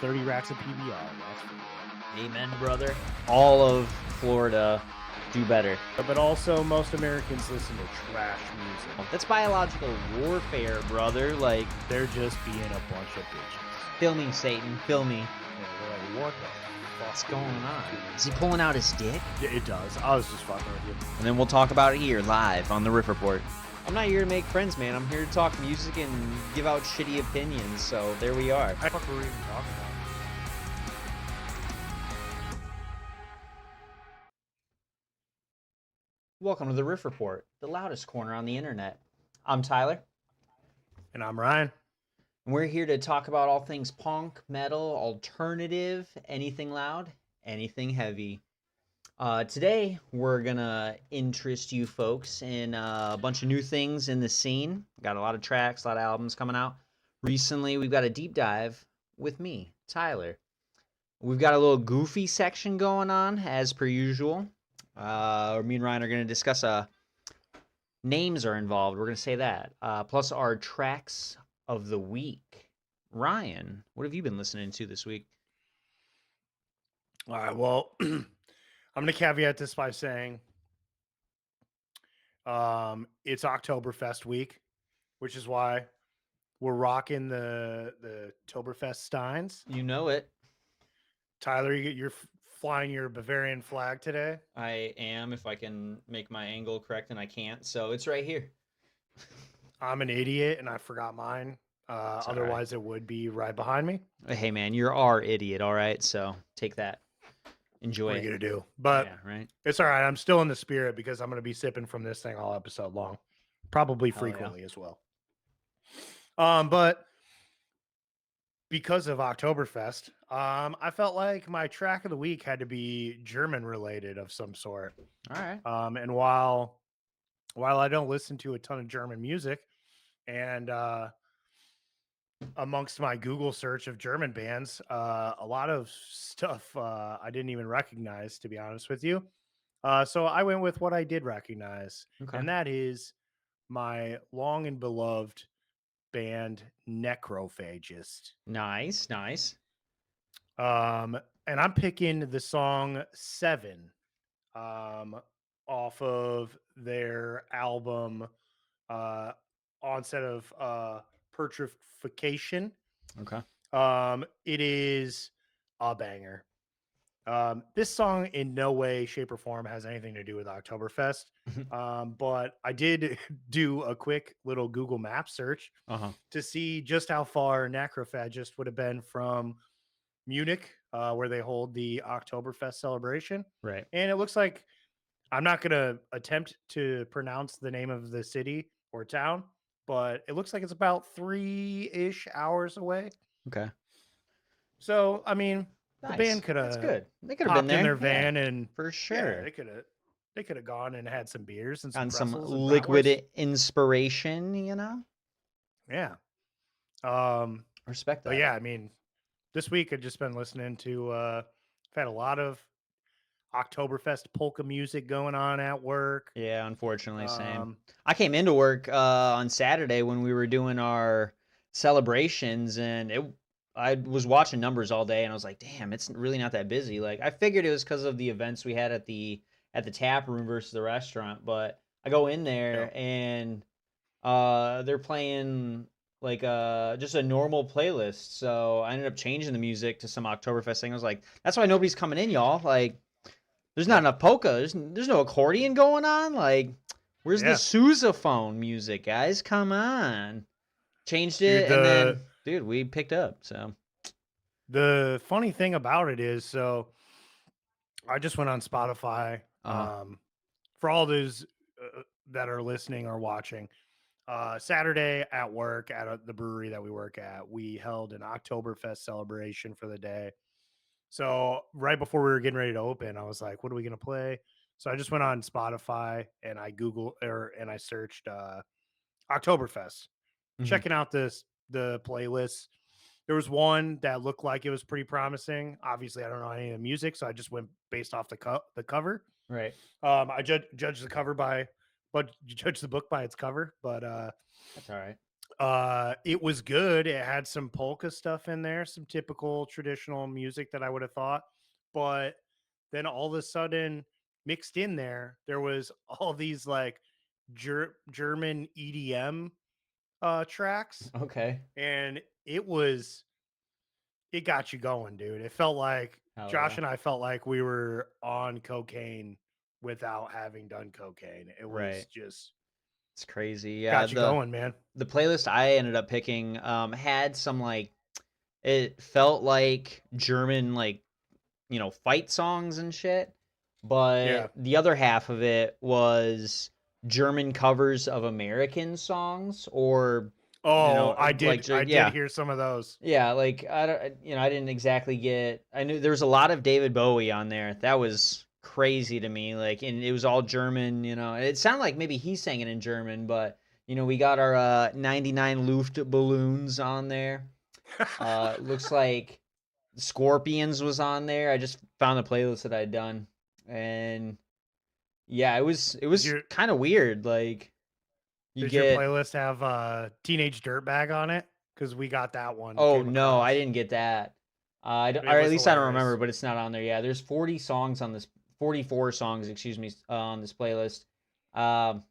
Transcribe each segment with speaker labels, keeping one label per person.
Speaker 1: 30 racks of PBR. That's for you.
Speaker 2: Amen, brother. All of Florida do better.
Speaker 1: But also, most Americans listen to trash music.
Speaker 2: That's biological warfare, brother. Like,
Speaker 1: They're just being a bunch of bitches.
Speaker 2: fill me, Satan. Fill me.
Speaker 1: Yeah, they're like, what the
Speaker 2: What's
Speaker 1: fuck
Speaker 2: going
Speaker 1: are you
Speaker 2: on?
Speaker 1: doing?
Speaker 2: Is he pulling out his dick?
Speaker 1: Yeah, it does. I was just fucking with you.
Speaker 2: And then we'll talk about it here, live on the Riff Report. I'm not here to make friends, man. I'm here to talk music and give out shitty opinions, so there we are.
Speaker 1: What the fuck were we even talking about?
Speaker 2: Welcome to the Riff Report, the loudest corner on the internet. I'm Tyler,
Speaker 1: And I'm Ryan.
Speaker 2: and we're here to talk about all things punk, metal, alternative, anything loud, anything heavy. Today, we're gonna interest you folks in a bunch of new things in the scene. Got a lot of tracks, a lot of albums coming out. Recently, we've got a deep dive with me, Tyler. We've got a little goofy section going on, as per usual. Me and Ryan are gonna discuss names are involved. We're gonna say that. Plus our tracks of the week. Ryan, what have you been listening to this week?
Speaker 1: All right, well, I'm going to caveat this by saying it's Oktoberfest week, which is why we're rocking the Oktoberfest Steins.
Speaker 2: You know it.
Speaker 1: Tyler, you're flying your Bavarian flag today.
Speaker 2: I am, if I can make my angle correct, and I can't. So it's right here.
Speaker 1: I'm an idiot, and I forgot mine.
Speaker 2: all right.
Speaker 1: Otherwise, it would be right behind me.
Speaker 2: Hey, man, you're our idiot, all right? So take that. Enjoy
Speaker 1: What are
Speaker 2: it.
Speaker 1: you going to do? But
Speaker 2: Yeah, right?
Speaker 1: it's all right. I'm still in the spirit because I'm going to be sipping from this thing all episode long, probably
Speaker 2: Hell yeah.
Speaker 1: frequently as well. But because of Oktoberfest, I felt like my track of the week had to be German related of some sort.
Speaker 2: All right.
Speaker 1: And while I don't listen to a ton of German music, and amongst my Google search of German bands, a lot of stuff I didn't even recognize, to be honest with you. So I went with what I did recognize,
Speaker 2: Okay.
Speaker 1: and that is my long and beloved band Necrophagist.
Speaker 2: Nice, nice.
Speaker 1: And I'm picking the song Seven off of their album Onset of Petrification.
Speaker 2: Okay.
Speaker 1: It is a banger. This song in no way, shape, or form has anything to do with Oktoberfest. But I did do a quick little Google Maps search to see just how far Necrophagist would have been from Munich, where they hold the Oktoberfest celebration.
Speaker 2: Right.
Speaker 1: And it looks like, I'm not going to attempt to pronounce the name of the city or town, but it looks like it's about 3-ish hours away.
Speaker 2: Okay.
Speaker 1: So, I mean,
Speaker 2: Nice.
Speaker 1: the band could
Speaker 2: That's
Speaker 1: have
Speaker 2: good. They could have been
Speaker 1: popped
Speaker 2: there.
Speaker 1: in their
Speaker 2: Yeah,
Speaker 1: van and
Speaker 2: for
Speaker 1: yeah,
Speaker 2: sure.
Speaker 1: they could have gone and had some beers and some
Speaker 2: On some
Speaker 1: pretzels and
Speaker 2: liquid
Speaker 1: bratwurst.
Speaker 2: inspiration, you know?
Speaker 1: Yeah.
Speaker 2: Respect that.
Speaker 1: But yeah, I mean, this week I've just been listening to I've had a lot of Oktoberfest polka music going on at work.
Speaker 2: Yeah, unfortunately, same. I came into work on Saturday when we were doing our celebrations, and I was watching numbers all day, and I was like, damn, it's really not that busy. Like, I figured it was because of the events we had at the tap room versus the restaurant, but I go in there and they're playing like just a normal playlist. So I ended up changing the music to some Oktoberfest thing. I was like, that's why nobody's coming in, y'all. Like, there's not enough polka. There's no accordion going on. Like, where's the sousaphone music, guys? Come on. Changed it, and then, dude, we picked up. So
Speaker 1: the funny thing about it is, so I just went on Spotify. For all those that are listening or watching, Saturday at work at the brewery that we work at, we held an Oktoberfest celebration for the day. So right before we were getting ready to open, I was like, what are we going to play? So I just went on Spotify and I I searched Oktoberfest, checking out the playlist. There was one that looked like it was pretty promising. Obviously, I don't know any of the music, so I just went based off the cover.
Speaker 2: Right.
Speaker 1: I judged the cover judge the book by its cover, but
Speaker 2: that's all right.
Speaker 1: It was good. It had some polka stuff in there, some typical traditional music that I would have thought. But then all of a sudden, mixed in there, there was all these like German EDM tracks,
Speaker 2: Okay.
Speaker 1: and it got you going, dude. It felt like
Speaker 2: Hell
Speaker 1: Josh
Speaker 2: yeah.
Speaker 1: and I felt like we were on cocaine without having done cocaine. It was
Speaker 2: Right.
Speaker 1: just
Speaker 2: It's crazy. Yeah,
Speaker 1: got you
Speaker 2: the
Speaker 1: going, man.
Speaker 2: the playlist I ended up picking had some like it felt like German like, fight songs and shit,
Speaker 1: Yeah.
Speaker 2: but the other half of it was German covers of American songs or
Speaker 1: Oh, I
Speaker 2: like
Speaker 1: did. I did
Speaker 2: yeah.
Speaker 1: hear some of those.
Speaker 2: Yeah, like I don't, I didn't exactly get. I knew there was a lot of David Bowie on there. That was crazy to me. Like, and it was all German. It sounded like maybe he sang it in German, but we got our 99 Luft balloons on there. Looks like Scorpions was on there. I just found the playlist that I'd done, and yeah, it was
Speaker 1: Your
Speaker 2: kind of weird. Like, you
Speaker 1: Does your
Speaker 2: get.
Speaker 1: playlist have Teenage Dirtbag on it? Because we got that one,
Speaker 2: Oh
Speaker 1: came
Speaker 2: no, I
Speaker 1: across.
Speaker 2: didn't get that.
Speaker 1: It
Speaker 2: Or at
Speaker 1: was
Speaker 2: least I don't remember,
Speaker 1: hilarious.
Speaker 2: but it's not on there. Yeah, there's 40 songs on this, 44 songs, excuse me, on this playlist. Um,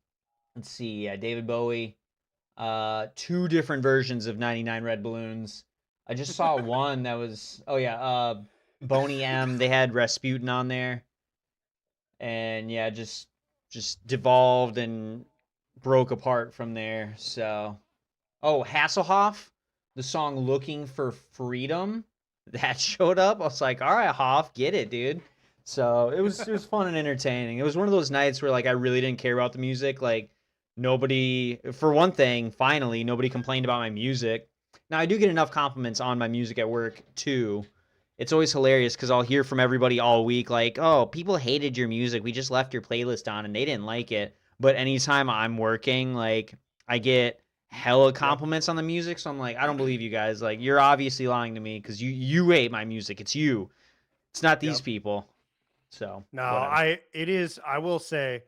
Speaker 2: let's see, yeah, David Bowie, two different versions of 99 Red Balloons. I just saw one that was, oh yeah, Boney M. They had Rasputin on there, and yeah, just devolved and broke apart from there. So oh, Hasselhoff, the song "Looking for Freedom," that showed up. I was like, "All right, Hoff, get it, dude." So it was fun and entertaining. It was one of those nights where like I really didn't care about the music. Like nobody, for one thing, finally nobody complained about my music. Now I do get enough compliments on my music at work too. It's always hilarious because I'll hear from everybody all week like, "Oh, people hated your music. We just left your playlist on and they didn't like it." But anytime I'm working, like I get hella
Speaker 1: Yep.
Speaker 2: compliments on the music, so I'm like, I don't believe you guys. Like, you're obviously lying to me because you hate my music. It's you. It's not these
Speaker 1: Yep.
Speaker 2: people. So
Speaker 1: No,
Speaker 2: whatever.
Speaker 1: it is. I will say,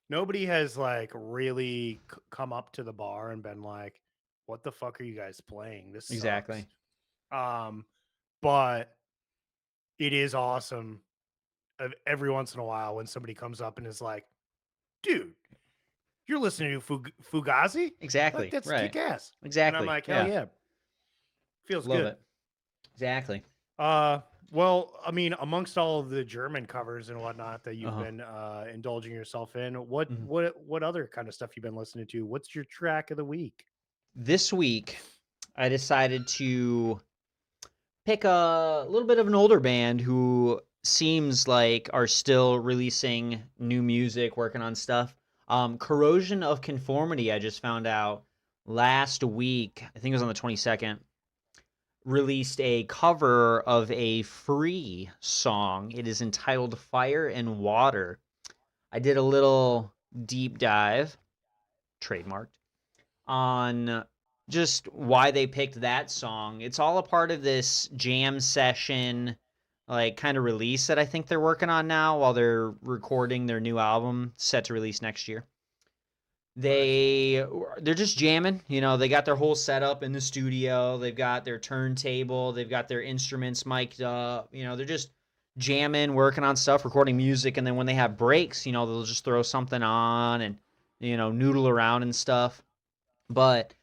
Speaker 1: nobody has like really come up to the bar and been like, "What the fuck are you guys playing? This sucks."
Speaker 2: Exactly.
Speaker 1: Um, but it is awesome every once in a while when somebody comes up and is like, "Dude, you're listening to Fugazi? Like
Speaker 2: Exactly.
Speaker 1: that's
Speaker 2: Right.
Speaker 1: kick ass." And I'm
Speaker 2: Exactly.
Speaker 1: like, "Hell
Speaker 2: Yeah.
Speaker 1: yeah, feels
Speaker 2: Love
Speaker 1: good."
Speaker 2: it. Exactly.
Speaker 1: Well, I mean, amongst all of the German covers and whatnot that
Speaker 2: Uh
Speaker 1: you've
Speaker 2: huh.
Speaker 1: been indulging yourself in, what
Speaker 2: Hmm.
Speaker 1: what what other kind of stuff you've been listening to? What's your track of the week?
Speaker 2: This week, I decided to pick a little bit of an older band who seems like are still releasing new music, working on stuff. Corrosion of Conformity, I just found out last week, I think it was on the 22nd, released a cover of a Free song. It is entitled Fire and Water. I did a little deep dive, trademarked, on just why they picked that song. It's all a part of this jam session, like kind of release that I think they're working on now while they're recording their new album set to release next year.
Speaker 1: Nice.
Speaker 2: They're just jamming, they got their whole setup in the studio. They've got their turntable, they've got their instruments mic'd up, they're just jamming, working on stuff, recording music, and then when they have breaks, they'll just throw something on and noodle around and stuff. But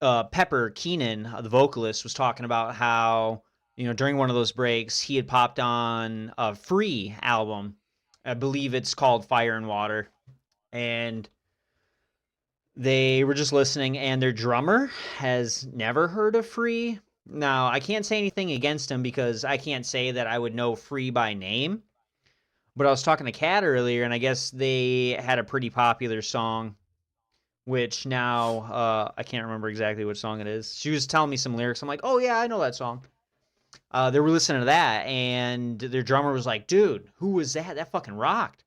Speaker 2: Pepper Keenan, the vocalist, was talking about how during one of those breaks he had popped on a Free album. I believe it's called Fire and Water, and they were just listening, and their drummer has never heard of Free. Now, I can't say anything against him because I can't say that I would know Free by name. But I was talking to Kat earlier, and I guess they had a pretty popular song, which now I can't remember exactly what song it is. She was telling me some lyrics. I'm like, oh, yeah, I know that song. They were listening to that, and their drummer was like, dude, who was that? That fucking rocked.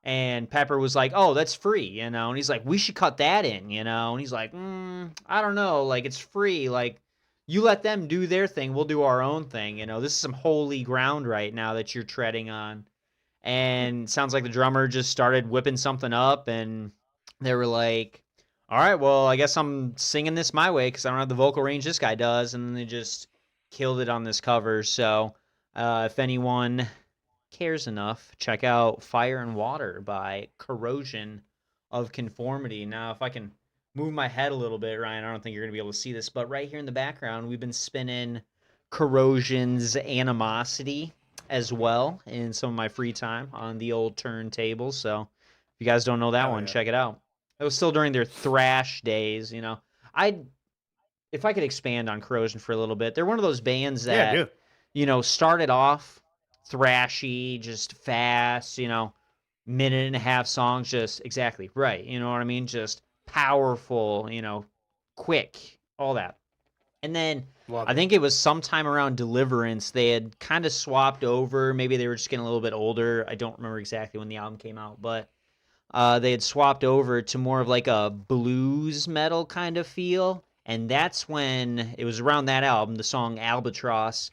Speaker 2: And Pepper was like, "Oh, that's free," And he's like, "We should cut that in," And he's like, "I don't know. Like, it's free. Like, you let them do their thing. We'll do our own thing. This is some holy ground right now that you're treading on." And sounds like the drummer just started whipping something up, and they were like, All right, well, I guess I'm singing this my way because I don't have the vocal range this guy does, and then they just killed it on this cover. So, if anyone cares enough, check out Fire and Water by Corrosion of Conformity. Now, if I can move my head a little bit, Ryan, I don't think you're going to be able to see this, but right here in the background, we've been spinning Corrosion's Animosity as well in some of my free time on the old turntable. So, if you guys don't know that
Speaker 1: Hell
Speaker 2: one,
Speaker 1: yeah.
Speaker 2: check it out. It was still during their thrash days, you know. I If I could expand on Corrosion for a little bit, they're one of those bands
Speaker 1: Yeah,
Speaker 2: that,
Speaker 1: dude.
Speaker 2: started off thrashy, just fast, minute and a half songs, just exactly right. You know what I mean? Just powerful, quick, all that. And then
Speaker 1: Love
Speaker 2: I
Speaker 1: it.
Speaker 2: think it was sometime around Deliverance, they had kind of swapped over. Maybe they were just getting a little bit older. I don't remember exactly when the album came out, but they had swapped over to more of like a blues metal kind of feel. And that's when it was around that album, the song Albatross,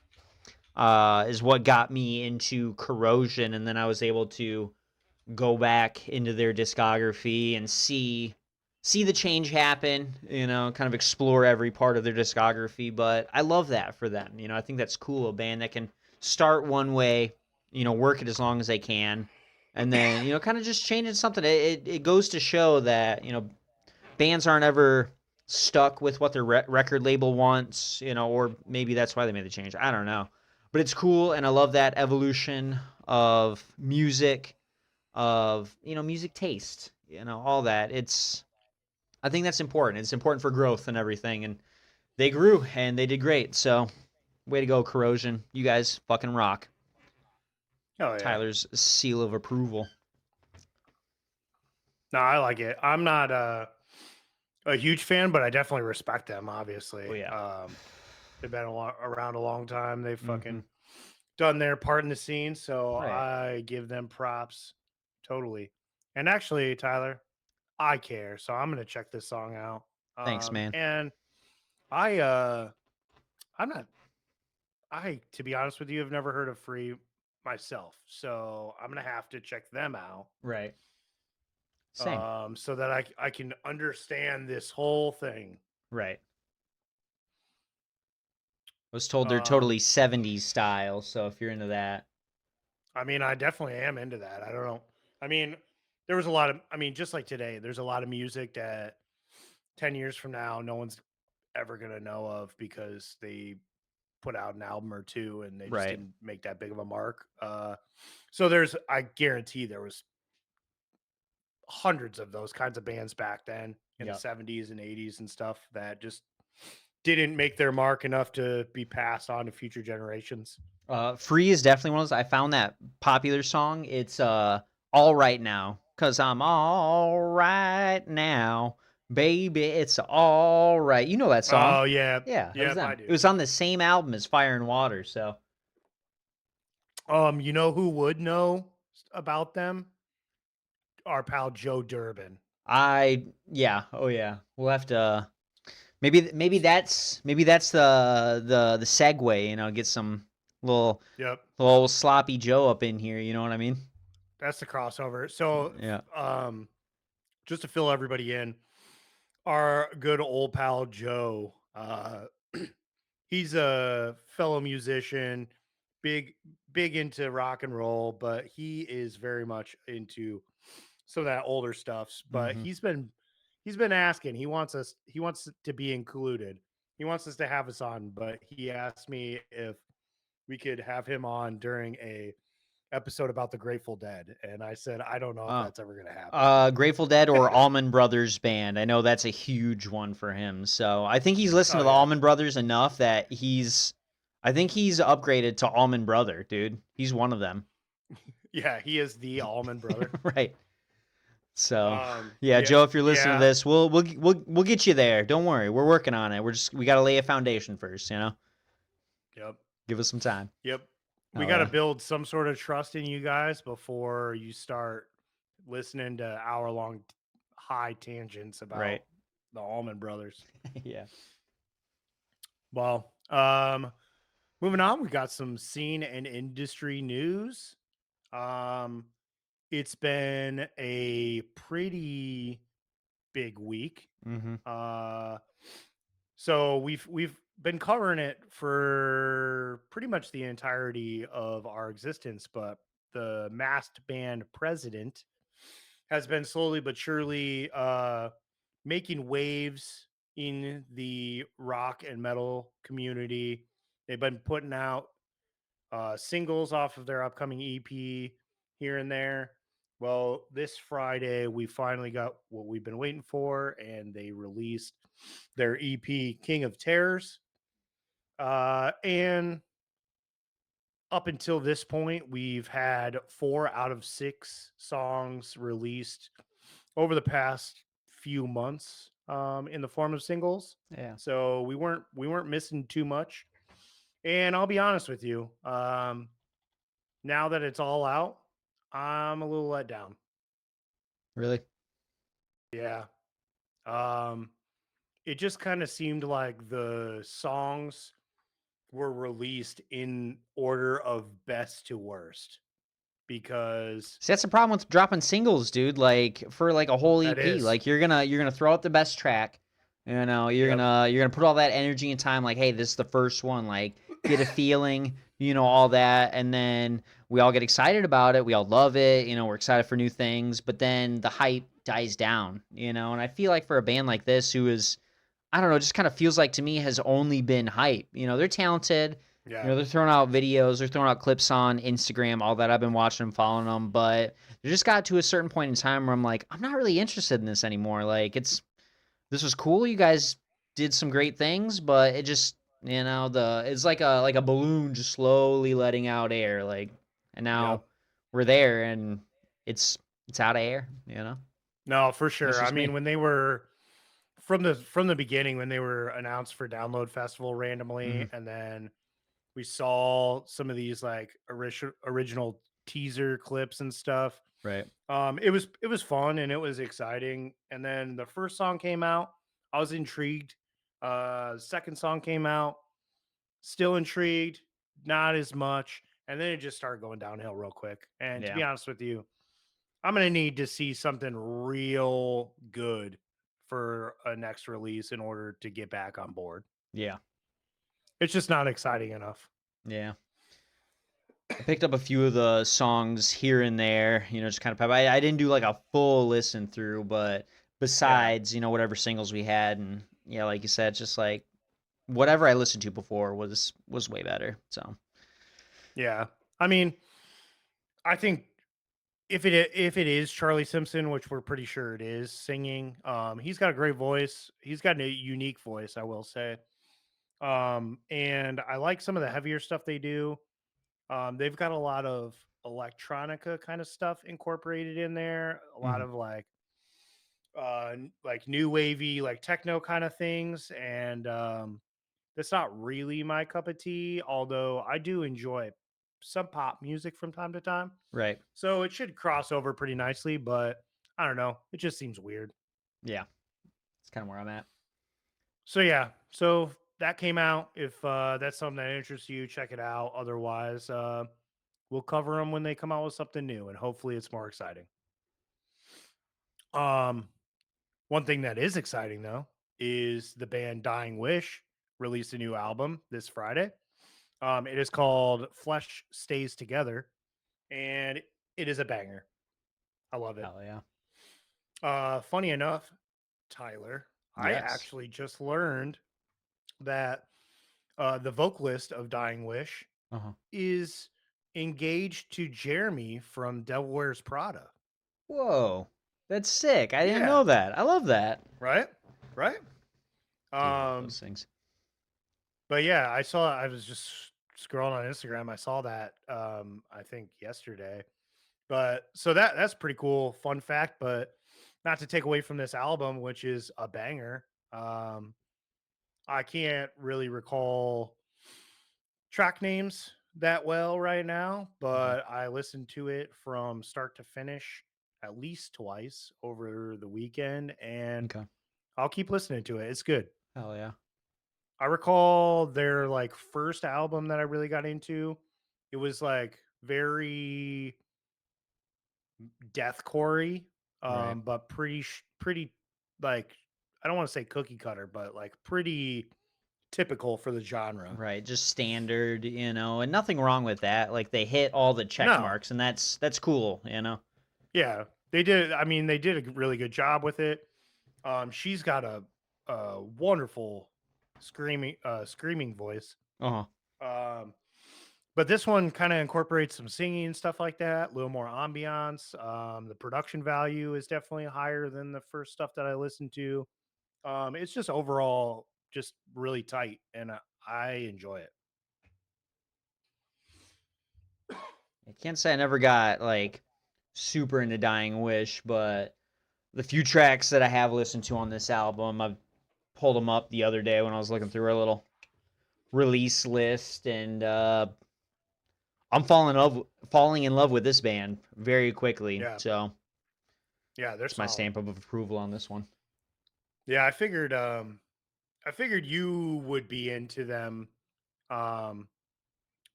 Speaker 2: is what got me into Corrosion. And then I was able to go back into their discography and see the change happen, kind of explore every part of their discography. But I love that for them. I think that's cool. A band that can start one way, work it as long as they can, and then, kind of just change it to something. It goes to show that, bands aren't ever stuck with what their record label wants, or maybe that's why they made the change. I don't know. But it's cool, and I love that evolution of music, of, music taste, all that. I think that's important. It's important for growth and everything. And they grew and they did great. So, way to go, Corrosion. You guys fucking rock.
Speaker 1: Oh yeah.
Speaker 2: Tyler's seal of approval.
Speaker 1: No, I like it. I'm not a huge fan, but I definitely respect them.
Speaker 2: Oh
Speaker 1: Obviously,
Speaker 2: yeah.
Speaker 1: they've been around a long time. They've
Speaker 2: Mm-hmm.
Speaker 1: fucking done their part in the scene, so
Speaker 2: Right.
Speaker 1: I give them props totally. And actually, Tyler, I care, so I'm gonna check this song out.
Speaker 2: Thanks, man.
Speaker 1: And I I'm not I to be honest with you, have never heard of Free myself, so I'm gonna have to check them out.
Speaker 2: Right. Same.
Speaker 1: So that I can understand this whole thing.
Speaker 2: Right. I was told they're
Speaker 1: Um,
Speaker 2: totally 70s style, so if you're into that.
Speaker 1: I mean, I definitely am into that. I don't know. I mean, there was a lot of. I mean, just like today, there's a lot of music that 10 years from now, no one's ever gonna know of because they put out an album or two and they just
Speaker 2: Right.
Speaker 1: didn't make that big of a mark. So I guarantee there was hundreds of those kinds of bands back then in the
Speaker 2: Yep.
Speaker 1: 70s and 80s and stuff that just didn't make their mark enough to be passed on to future generations.
Speaker 2: Free is definitely one of those. I found that popular song. It's All Right Now, 'cause I'm all right now, baby. It's all right. You know that song?
Speaker 1: Oh yeah,
Speaker 2: Yeah, that was
Speaker 1: yep, I
Speaker 2: them. It
Speaker 1: do.
Speaker 2: was on the same album as Fire and Water. So
Speaker 1: You know who would know about them? Our pal Joe Durbin.
Speaker 2: yeah, oh yeah. We'll have to maybe that's the segue. Get some little
Speaker 1: Yep,
Speaker 2: little sloppy Joe up in here. You know what I mean?
Speaker 1: that's the crossover. So,
Speaker 2: Yeah.
Speaker 1: just to fill everybody in, our good old pal Joe, he's a fellow musician, big big into rock and roll, but he is very much into some of that older stuffs. But
Speaker 2: Hmm.
Speaker 1: he's been asking. He wants to be included. He wants us to have us on, but he asked me if we could have him on during a episode about the Grateful Dead, and I said I don't know if
Speaker 2: Oh.
Speaker 1: that's ever going to happen.
Speaker 2: Grateful Dead or Allman Brothers Band. I know that's a huge one for him. So I think he's listened to
Speaker 1: Oh
Speaker 2: the
Speaker 1: yeah,
Speaker 2: Allman Brothers enough that I think he's upgraded to Allman Brother, dude. He's one of them.
Speaker 1: yeah, he is the Allman Brother.
Speaker 2: Right. So, yeah,
Speaker 1: Yeah,
Speaker 2: Joe, if you're listening to
Speaker 1: yeah,
Speaker 2: this, we'll get you there. Don't worry, we're working on it. We got to lay a foundation first.
Speaker 1: yep,
Speaker 2: Give us some time.
Speaker 1: yep. We
Speaker 2: Oh
Speaker 1: got to
Speaker 2: yeah,
Speaker 1: build some sort of trust in you guys before you start listening to hour-long high tangents
Speaker 2: right.
Speaker 1: about the Allman Brothers.
Speaker 2: Yeah.
Speaker 1: Well, moving on, we got some scene and industry news. Um, it's been a pretty big week.
Speaker 2: Mm-hmm.
Speaker 1: Uh, so we've been covering it for pretty much the entirety of our existence, but the masked band president has been slowly but surely making waves in the rock and metal community. They've been putting out singles off of their upcoming EP here and there. Well, this Friday, we finally got what we've been waiting for, and they released their EP, King of Terrors. And up until this point, we've had 4 out of 6 songs released over the past few months in the form of singles.
Speaker 2: Yeah.
Speaker 1: So we weren't missing too much. And I'll be honest with you, now that it's all out, I'm a little let down.
Speaker 2: Really?
Speaker 1: Yeah. Um, it just kind of seemed like the songs were released in order of best to worst because
Speaker 2: See, that's the problem with dropping singles, dude. Like for like a whole
Speaker 1: that
Speaker 2: EP,
Speaker 1: is.
Speaker 2: like you're gonna throw out the best track. You know, you're
Speaker 1: Yep.
Speaker 2: gonna you're gonna put all that energy and time. Like, hey, this is the first one. Like, get a feeling. You know, all that, and then we all get excited about it. We all love it. You know, we're excited for new things. But then the hype dies down. You know, and I feel like for a band like this, who is I don't know, just kind of feels like to me has only been hype. You know, they're talented. You
Speaker 1: Yeah.
Speaker 2: know, they're throwing out videos, they're throwing out clips on Instagram, all that. I've been watching them, following them, but they just got to a certain point in time where I'm like, I'm not really interested in this anymore. Like, this was cool. You guys did some great things, but it just, it's like a balloon just slowly letting out air. Like, and now
Speaker 1: Yep.
Speaker 2: we're there, and it's it's out of air. You know,
Speaker 1: No, for
Speaker 2: that's
Speaker 1: sure. I
Speaker 2: just
Speaker 1: mean,
Speaker 2: me.
Speaker 1: when they were from the beginning, when they were announced for Download Festival
Speaker 2: Hmm.
Speaker 1: randomly, and then we saw some of these like original teaser clips and stuff.
Speaker 2: Right.
Speaker 1: It was fun and it was exciting. And then the first song came out, I was intrigued. Second song came out, still intrigued, not as much. And then it just started going downhill real quick. And to
Speaker 2: Yeah.
Speaker 1: be honest with you, I'm gonna need to see something real good for a next release in order to get back on board.
Speaker 2: Yeah.
Speaker 1: It's just not exciting enough.
Speaker 2: Yeah. I picked up a few of the songs here and there, just kind of. I didn't do like a full listen through, but
Speaker 1: Yeah.
Speaker 2: besides, whatever singles we had, and yeah, like you said, just like whatever I listened to before was way better. So
Speaker 1: Yeah. I mean, I think if it is Charlie Simpson, which we're pretty sure it is, singing, he's got a great voice. He's got a unique voice, I will say. And I like some of the heavier stuff they do. They've got a lot of electronica kind of stuff incorporated in there, a lot
Speaker 2: mhm.
Speaker 1: of like new wavy, like techno kind of things. And that's not really my cup of tea, although I do enjoy some pop music from time to time.
Speaker 2: Right,
Speaker 1: So it should cross over pretty nicely, but I don't know. It just seems weird.
Speaker 2: yeah, it's kind of where I'm at.
Speaker 1: So yeah, so that came out. If that's something that interests you, check it out. Otherwise, we'll cover them when they come out with something new, and hopefully it's more exciting. Um, One thing that is exciting though is the band Dying Wish released a new album this Friday. It is called Flesh Stays Together, and it is a banger. I love it.
Speaker 2: Hell yeah,
Speaker 1: Funny enough, Tyler, I
Speaker 2: yes,
Speaker 1: actually just learned that the vocalist of Dying Wish
Speaker 2: uh-huh.
Speaker 1: is engaged to Jeremy from Devil Wears Prada.
Speaker 2: Whoa, that's sick. I didn't
Speaker 1: Yeah,
Speaker 2: know that. I love that,
Speaker 1: right, right.
Speaker 2: dude. I love
Speaker 1: Um,
Speaker 2: those things.
Speaker 1: but yeah, I was just scrolling on Instagram. I saw that I think yesterday. But so that's pretty cool. Fun fact, but not to take away from this album, which is a banger. I can't really recall track names that well right now,
Speaker 2: Mhm.
Speaker 1: but I listened to it from start to finish at least twice over the weekend, and
Speaker 2: Okay,
Speaker 1: I'll keep listening to it. It's good.
Speaker 2: hell yeah,
Speaker 1: I recall their like first album that I really got into. It was like very deathcore,
Speaker 2: right,
Speaker 1: but pretty like, I don't want to say cookie cutter, but like pretty typical for the genre.
Speaker 2: Right, just standard, and nothing wrong with that. Like they hit all the check
Speaker 1: No,
Speaker 2: marks, and that's cool.
Speaker 1: yeah, they did. I mean, they did a really good job with it. She's got a wonderful screaming voice.
Speaker 2: Uh-huh.
Speaker 1: Um, but this one kind of incorporates some singing and stuff like that, a little more ambiance. The production value is definitely higher than the first stuff that I listened to. It's just overall just really tight, and I enjoy it.
Speaker 2: I can't say I never got like super into Dying Wish, but the few tracks that I have listened to on this album, I've pulled them up the other day when I was looking through our little release list, and I'm falling in love with this band very quickly.
Speaker 1: Yeah,
Speaker 2: So
Speaker 1: yeah, they're
Speaker 2: it's my
Speaker 1: solid.
Speaker 2: stamp of approval on this one.
Speaker 1: Yeah, I figured you would be into them. Um,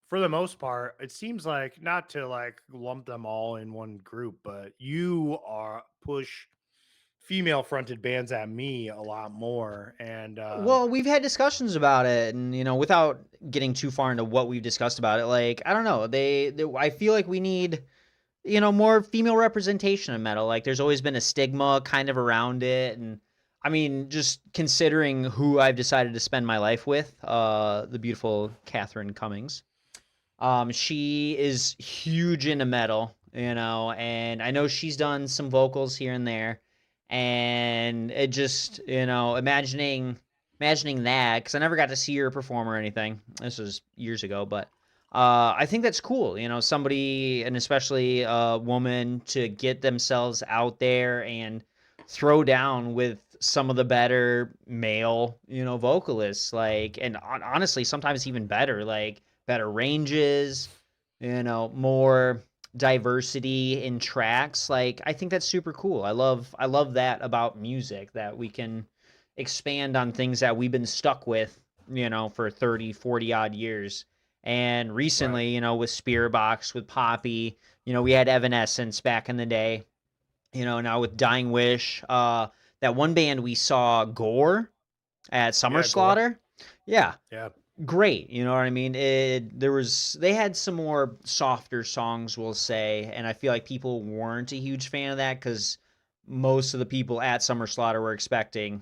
Speaker 1: for the most part, it seems like not to like lump them all in one group, but you are push female fronted bands at me a lot more. And
Speaker 2: Well, we've had discussions about it, and without getting too far into what we've discussed about it, like I don't know, I feel like we need more female representation in metal. Like there's always been a stigma kind of around it, and I mean, just considering who I've decided to spend my life with, the beautiful Catherine Cummings. She is huge into metal, and I know she's done some vocals here and there, and it just, imagining that, because I never got to see her perform or anything. This was years ago, but I think that's cool. Somebody, and especially a woman, to get themselves out there and throw down with some of the better male, vocalists, like, and honestly, sometimes even better, like better ranges, more diversity in tracks. Like I think that's super cool. I love that about music, that we can expand on things that we've been stuck with, for 30, 40 odd years. And
Speaker 1: right,
Speaker 2: recently, with Spirit Box, with Poppy, we had Evanescence back in the day, now with Dying Wish, that one band we saw, Gore, at Summer
Speaker 1: yeah, Gore,
Speaker 2: Slaughter. Yeah,
Speaker 1: yeah,
Speaker 2: great. You know what I mean? They had some more softer songs, we'll say, and I feel like people weren't a huge fan of that because most of the people at Summer Slaughter were expecting,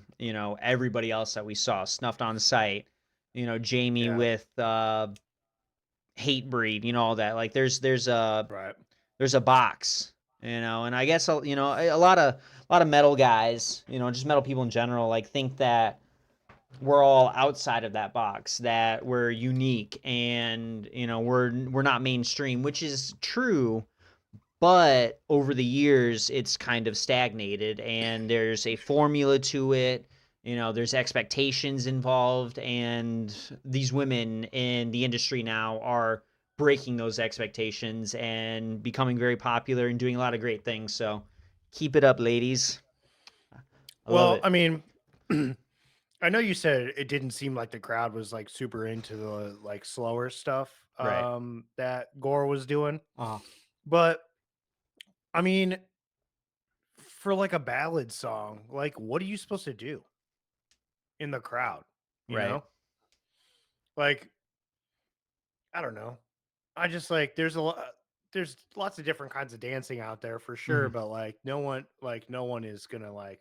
Speaker 2: everybody else that we saw snuffed on sight. Jamie
Speaker 1: yeah,
Speaker 2: with Hate Breed, all that. Like
Speaker 1: right,
Speaker 2: there's a box, and I guess a lot of metal guys, just metal people in general, like think that we're all outside of that box, that we're unique, and we're not mainstream, which is true, but over the years it's kind of stagnated, and there's a formula to it. There's expectations involved, and these women in the industry now are breaking those expectations and becoming very popular and doing a lot of great things. So keep it up, ladies. I love
Speaker 1: Well,
Speaker 2: it.
Speaker 1: I mean, I know you said it didn't seem like the crowd was like super into the like slower stuff
Speaker 2: Right.
Speaker 1: that Gore was doing,
Speaker 2: Uh-huh.
Speaker 1: but I mean, for like a ballad song, like what are you supposed to do in the crowd? You
Speaker 2: Right.
Speaker 1: know, like I don't know. I just like there's lots of different kinds of dancing out there for sure,
Speaker 2: Mhm.
Speaker 1: but like no one is gonna like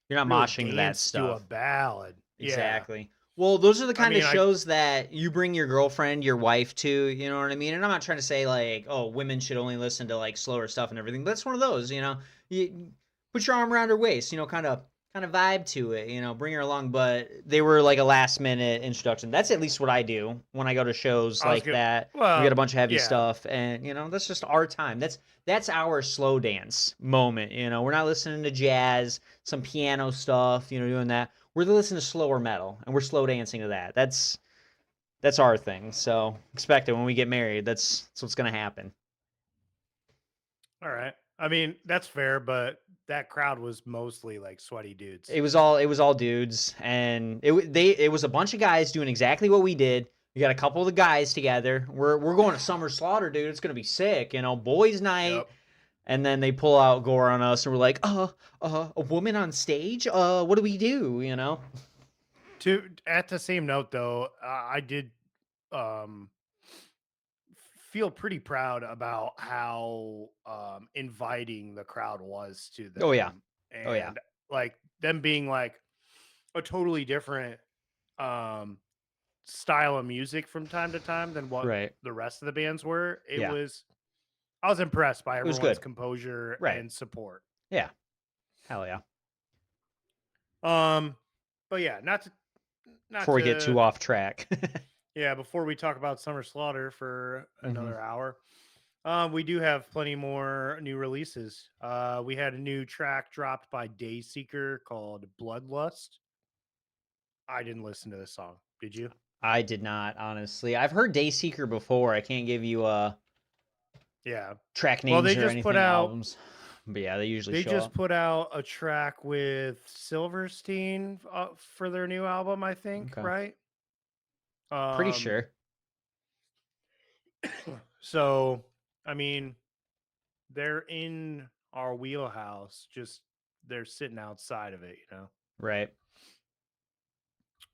Speaker 2: You're not
Speaker 1: really
Speaker 2: moshing to that
Speaker 1: dance to a
Speaker 2: stuff.
Speaker 1: ballad. Yeah,
Speaker 2: Exactly. Well, those are the
Speaker 1: I
Speaker 2: kind of
Speaker 1: mean, I
Speaker 2: shows that you bring your girlfriend, your wife to, you know what I mean? And I'm not trying to say like, oh, women should only listen to like slower stuff and everything. But it's one of those, you put your arm around her waist, kind of vibe to it, bring her along. But they were like a last minute introduction. That's at least what I do when I go to shows
Speaker 1: I was
Speaker 2: like
Speaker 1: gonna
Speaker 2: that. We got
Speaker 1: well,
Speaker 2: a bunch of heavy
Speaker 1: yeah,
Speaker 2: stuff, and that's just our time. That's our slow dance moment. We're not listening to jazz, some piano stuff, doing that. We're listening to slower metal, and we're slow dancing to that. That's our thing. So expect it when we get married. That's what's gonna happen.
Speaker 1: all right. I mean, that's fair, but that crowd was mostly like sweaty dudes.
Speaker 2: It was all dudes, and it was a bunch of guys doing exactly what we did. We got a couple of the guys together. We're going to Summer Slaughter, dude. It's gonna be sick. Boys' night.
Speaker 1: Yep.
Speaker 2: And then they pull out Gore on Us, and we're like, a woman on stage? What do we do? You know?
Speaker 1: At the same note, though, I did um, feel pretty proud about how inviting the crowd was to
Speaker 2: Oh yeah,
Speaker 1: them,
Speaker 2: oh yeah,
Speaker 1: and like them being like a totally different um, style of music from time to time than what
Speaker 2: right,
Speaker 1: the rest of the bands were.
Speaker 2: yeah.
Speaker 1: I was impressed by
Speaker 2: It was
Speaker 1: everyone's
Speaker 2: good,
Speaker 1: composure
Speaker 2: right?
Speaker 1: and support.
Speaker 2: Yeah, hell yeah.
Speaker 1: Um, but yeah, not
Speaker 2: Before we get
Speaker 1: to
Speaker 2: too off track.
Speaker 1: yeah. Before we talk about Summer Slaughter for
Speaker 2: Hmm.
Speaker 1: another hour, we do have plenty more new releases. We had a new track dropped by Dayseeker called Bloodlust. I didn't listen to this song. Did you?
Speaker 2: I did not, honestly. I've heard Dayseeker before. I can't give you
Speaker 1: Yeah.
Speaker 2: track
Speaker 1: Well,
Speaker 2: names or anything, albums. But yeah, they usually
Speaker 1: they
Speaker 2: show
Speaker 1: just
Speaker 2: up.
Speaker 1: put out a track with Silverstein for their new album, I think,
Speaker 2: Okay.
Speaker 1: right?
Speaker 2: Pretty
Speaker 1: Um
Speaker 2: sure.
Speaker 1: so I mean, they're in our wheelhouse, just they're sitting outside of it, you know.
Speaker 2: Right.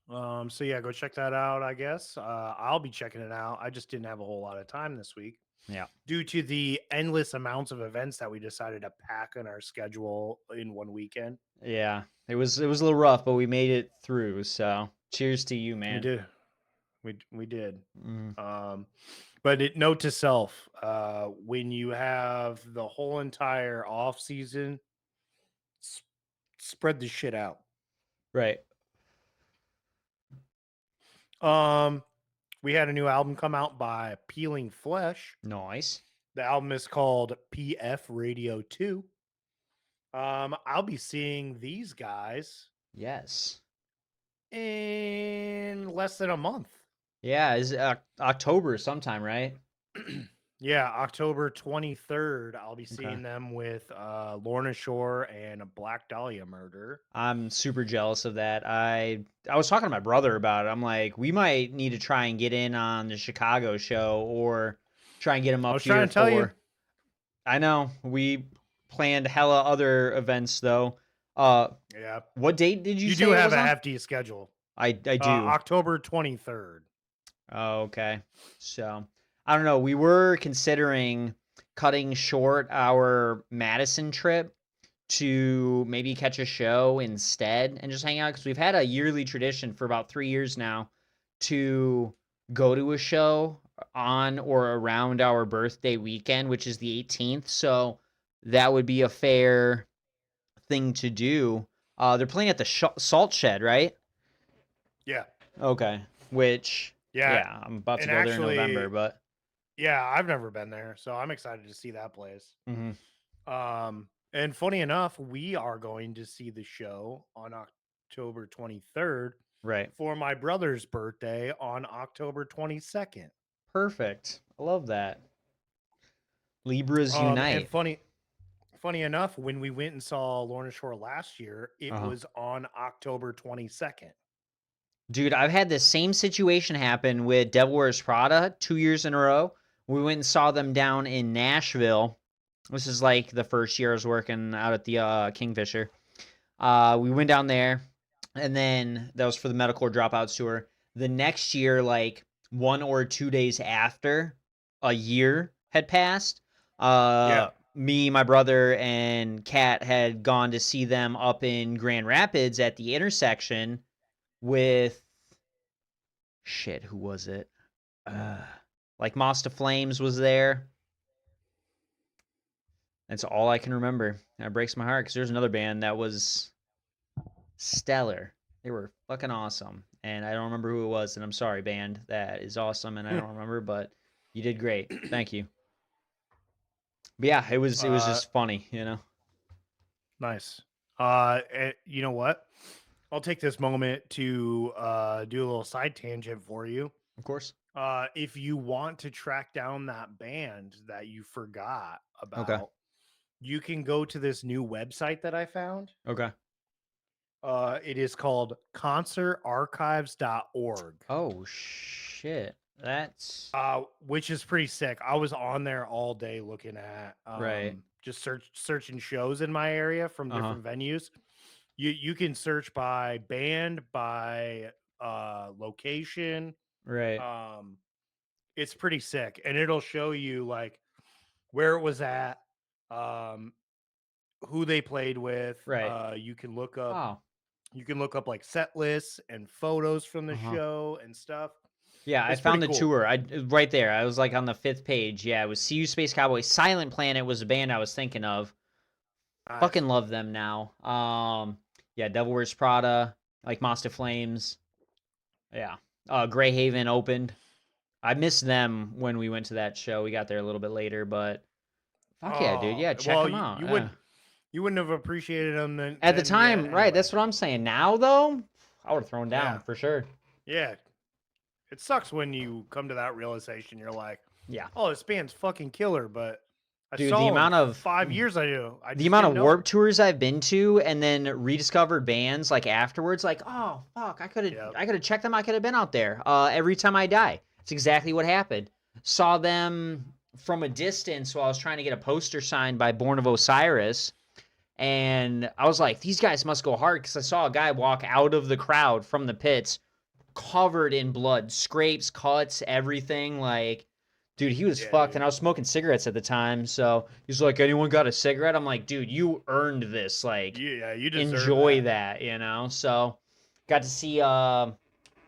Speaker 1: So yeah, go check that out, I guess. I'll be checking it out. I just didn't have a whole lot of time this week
Speaker 2: Yeah.
Speaker 1: due to the endless amounts of events that we decided to pack in our schedule in one weekend.
Speaker 2: Yeah. It was a little rough, but we made it through. So cheers to you,
Speaker 1: We
Speaker 2: man.
Speaker 1: did. We did.
Speaker 2: Mm,
Speaker 1: Um, but note to self: when you have the whole entire off season, s- spread the shit out.
Speaker 2: right.
Speaker 1: Um, we had a new album come out by Peeling Flesh.
Speaker 2: Nice.
Speaker 1: The album is called PF Radio 2. I'll be seeing these guys
Speaker 2: Yes.
Speaker 1: in less than a month.
Speaker 2: Yeah, is October sometime, right?
Speaker 1: Yeah, October 23rd. I'll be
Speaker 2: Okay.
Speaker 1: seeing them with Lorna Shore and Black Dahlia Murder.
Speaker 2: I'm super jealous of that. I was talking to my brother about it. I'm like, we might need to try and get in on the Chicago show or try and get him
Speaker 1: I
Speaker 2: up
Speaker 1: was
Speaker 2: here
Speaker 1: trying to tell you.
Speaker 2: for. I know we planned hella other events though. Uh,
Speaker 1: Yeah,
Speaker 2: what date did you
Speaker 1: you do
Speaker 2: say it
Speaker 1: have
Speaker 2: was
Speaker 1: a
Speaker 2: on?
Speaker 1: hefty schedule.
Speaker 2: I do.
Speaker 1: October 23rd.
Speaker 2: Oh, okay. So I don't know. We were considering cutting short our Madison trip to maybe catch a show instead and just hang out because we've had a yearly tradition for about 3 years now to go to a show on or around our birthday weekend, which is the 18th. So that would be a fair thing to do. They're playing at the Salt Shed, right?
Speaker 1: Yeah,
Speaker 2: Okay. Which,
Speaker 1: yeah,
Speaker 2: yeah, I'm about to
Speaker 1: and
Speaker 2: go there in November,
Speaker 1: actually,
Speaker 2: but.
Speaker 1: yeah, I've never been there, so I'm excited to see that place.
Speaker 2: Mhm.
Speaker 1: And funny enough, we are going to see the show on October 23rd
Speaker 2: Right.
Speaker 1: for my brother's birthday on October 22nd.
Speaker 2: Perfect. I love that. Libras
Speaker 1: And
Speaker 2: unite.
Speaker 1: funny enough, when we went and saw Lorna Shore last year, it
Speaker 2: Uh-huh.
Speaker 1: was on October 22nd.
Speaker 2: Dude, I've had this same situation happen with Devil Wears Prada 2 years in a row. We went and saw them down in Nashville. This is like the first year I was working out at the Kingfisher. We went down there, and then that was for the Metalcore Dropouts tour. The next year, like 1 or 2 days after a year had passed,
Speaker 1: Yeah.
Speaker 2: me, my brother, and Kat had gone to see them up in Grand Rapids at the intersection with shit. Who was it? Uh, like Moss to Flames was there. That's all I can remember. That breaks my heart because there's another band that was stellar. They were fucking awesome. And I don't remember who it was. And I'm sorry, band. That is awesome. And I don't remember, but you did great. Thank you. But yeah, it was
Speaker 1: uh,
Speaker 2: just funny, you know.
Speaker 1: nice. You know what? I'll take this moment to do a little side tangent for you.
Speaker 2: Of course.
Speaker 1: If you want to track down that band that you forgot
Speaker 2: Okay.
Speaker 1: about, you can go to this new website that I found.
Speaker 2: Okay.
Speaker 1: It is called concertarchives.org.
Speaker 2: Oh shit. That's
Speaker 1: which is pretty sick. I was on there all day looking at
Speaker 2: right.
Speaker 1: just searching shows in my area from
Speaker 2: Uh-huh.
Speaker 1: different venues. You can search by band, by location.
Speaker 2: Right.
Speaker 1: Um it's pretty sick, and it'll show you like where it was at, um who they played with.
Speaker 2: Right. Oh.
Speaker 1: You can look up like set lists and photos from the
Speaker 2: Uh-huh.
Speaker 1: show and stuff.
Speaker 2: Yeah, I
Speaker 1: It's pretty
Speaker 2: found the
Speaker 1: cool.
Speaker 2: tour. I right there. I was like on the 5th page. Yeah, it was See You Space Cowboy. Silent Planet was a band I was thinking of.
Speaker 1: Nice.
Speaker 2: Fucking love them now. Yeah, Devil Wears Prada, like Monster Flames. Yeah. Grey Haven opened. I missed them when we went to that show. We got there a little bit later, but fuck yeah, dude.
Speaker 1: Oh,
Speaker 2: Yeah, check
Speaker 1: well,
Speaker 2: them out.
Speaker 1: you
Speaker 2: Yeah.
Speaker 1: wouldn't have appreciated them
Speaker 2: At the
Speaker 1: then yet
Speaker 2: time, right,
Speaker 1: anyway.
Speaker 2: that's what I'm saying. Now though, I would have thrown down
Speaker 1: Yeah.
Speaker 2: for sure.
Speaker 1: Yeah. It sucks when you come to that realization. You're like,
Speaker 2: Yeah.
Speaker 1: oh, this band's fucking killer, but I
Speaker 2: Dude, the
Speaker 1: saw them
Speaker 2: amount of
Speaker 1: 5 years ago. I
Speaker 2: the
Speaker 1: just
Speaker 2: amount
Speaker 1: didn't
Speaker 2: of
Speaker 1: know them.
Speaker 2: warp tours I've been to and then rediscovered bands like afterwards, like, oh fuck,
Speaker 1: Yep.
Speaker 2: I could have checked them, I could have been out there. Every time I die. It's exactly what happened. Saw them from a distance while I was trying to get a poster signed by Born of Osiris. And I was like, these guys must go hard because I saw a guy walk out of the crowd from the pits covered in blood, scrapes, cuts, everything. Like, dude, he was
Speaker 1: Yeah,
Speaker 2: fucked.
Speaker 1: dude.
Speaker 2: And I was smoking cigarettes at the time. So he's like, anyone got a cigarette? I'm like, dude, you earned this. Like,
Speaker 1: Yeah, you deserve
Speaker 2: enjoy
Speaker 1: that.
Speaker 2: that, you know? So got to see,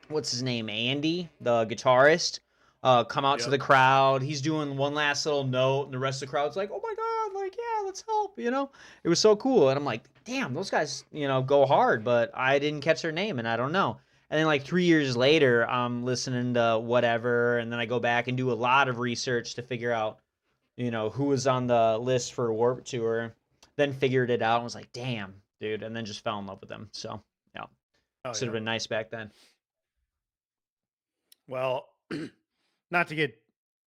Speaker 2: what's his name? Andy, the guitarist. Come out to
Speaker 1: Yep.
Speaker 2: the crowd. He's doing one last little note, and the rest of the crowd's like, "Oh my god, like yeah, let's help!" You know, it was so cool. And I'm like, "Damn, those guys, go hard." But I didn't catch their name, and I don't know. And then like 3 years later, I'm listening to whatever, and then I go back and do a lot of research to figure out, who was on the list for Warp Tour. Then figured it out and was like, "Damn, dude!" And then just fell in love with them. So yeah,
Speaker 1: Oh
Speaker 2: should have
Speaker 1: yeah.
Speaker 2: been nice back then.
Speaker 1: Well, not to get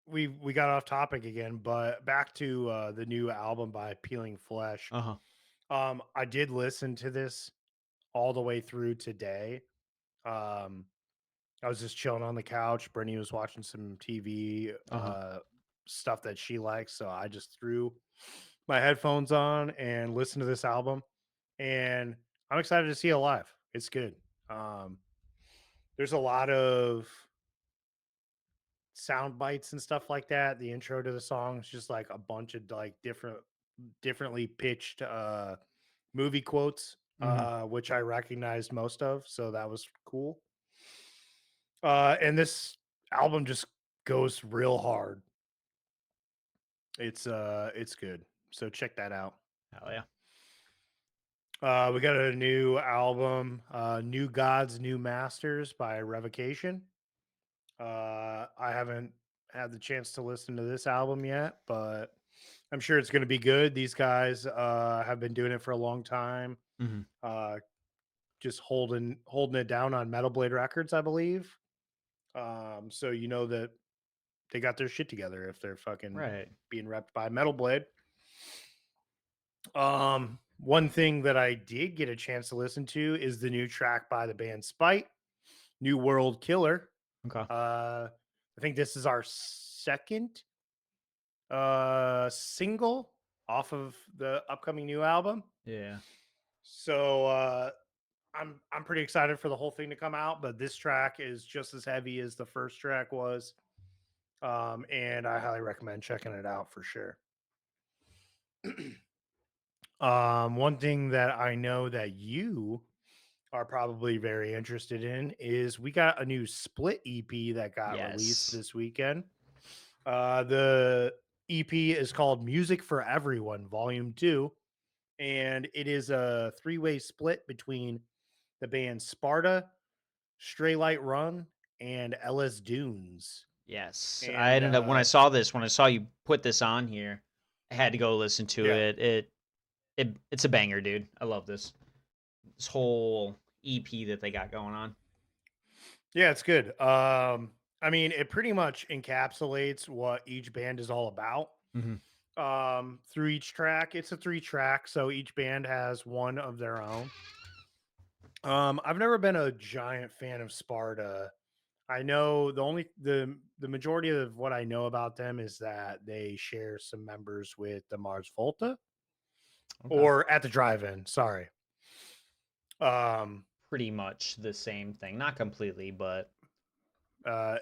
Speaker 1: we got off topic again, but back to the new album by Peeling Flesh.
Speaker 2: Uh huh.
Speaker 1: I did listen to this all the way through today. Um, I was just chilling on the couch. Brittany was watching some TV
Speaker 2: Uh huh.
Speaker 1: stuff that she likes, so I just threw my headphones on and listened to this album. And I'm excited to see it live. It's good. Um, there's a lot of sound bites and stuff like that. The intro to the song is just like a bunch of like differently pitched movie quotes,
Speaker 2: Mm-hmm.
Speaker 1: which I recognized most of, so that was cool. And this album just goes real hard. It's good. So check that out.
Speaker 2: Hell yeah.
Speaker 1: We got a new album, New Gods, New Masters by Revocation. I haven't had the chance to listen to this album yet, but I'm sure it's going to be good. These guys have been doing it for a long time.
Speaker 2: Mm-hmm.
Speaker 1: Uh, just holding it down on Metal Blade Records, I believe. So you know that they got their shit together if they're fucking
Speaker 2: Right.
Speaker 1: being repped by Metal Blade. One thing that I did get a chance to listen to is the new track by the band Spite, New World Killer.
Speaker 2: Okay.
Speaker 1: I think this is our second single off of the upcoming new album.
Speaker 2: Yeah.
Speaker 1: So I'm pretty excited for the whole thing to come out, but this track is just as heavy as the first track was. And I highly recommend checking it out for sure. One thing that I know that you are probably very interested in is we got a new split EP that got released
Speaker 2: Yes.
Speaker 1: this weekend. The EP is called Music for Everyone, Volume 2, and it is a three-way split between the band Sparta, Stray Light Run, and Ellis Dunes.
Speaker 2: Yes. I
Speaker 1: And
Speaker 2: ended up when I saw you put this on here, I had to go listen to
Speaker 1: yeah,
Speaker 2: it. It's a banger, dude. I love this whole EP that they got going on.
Speaker 1: yeah, it's good. I mean, it pretty much encapsulates what each band is all about.
Speaker 2: Mm-hmm.
Speaker 1: Through each track, it's a 3 track, so each band has one of their own. I've never been a giant fan of Sparta. I know the majority of what I know about them is that they share some members with the Mars Volta
Speaker 2: Okay.
Speaker 1: or at the drive-in. Sorry. Um,
Speaker 2: Pretty much the same thing. Not completely, but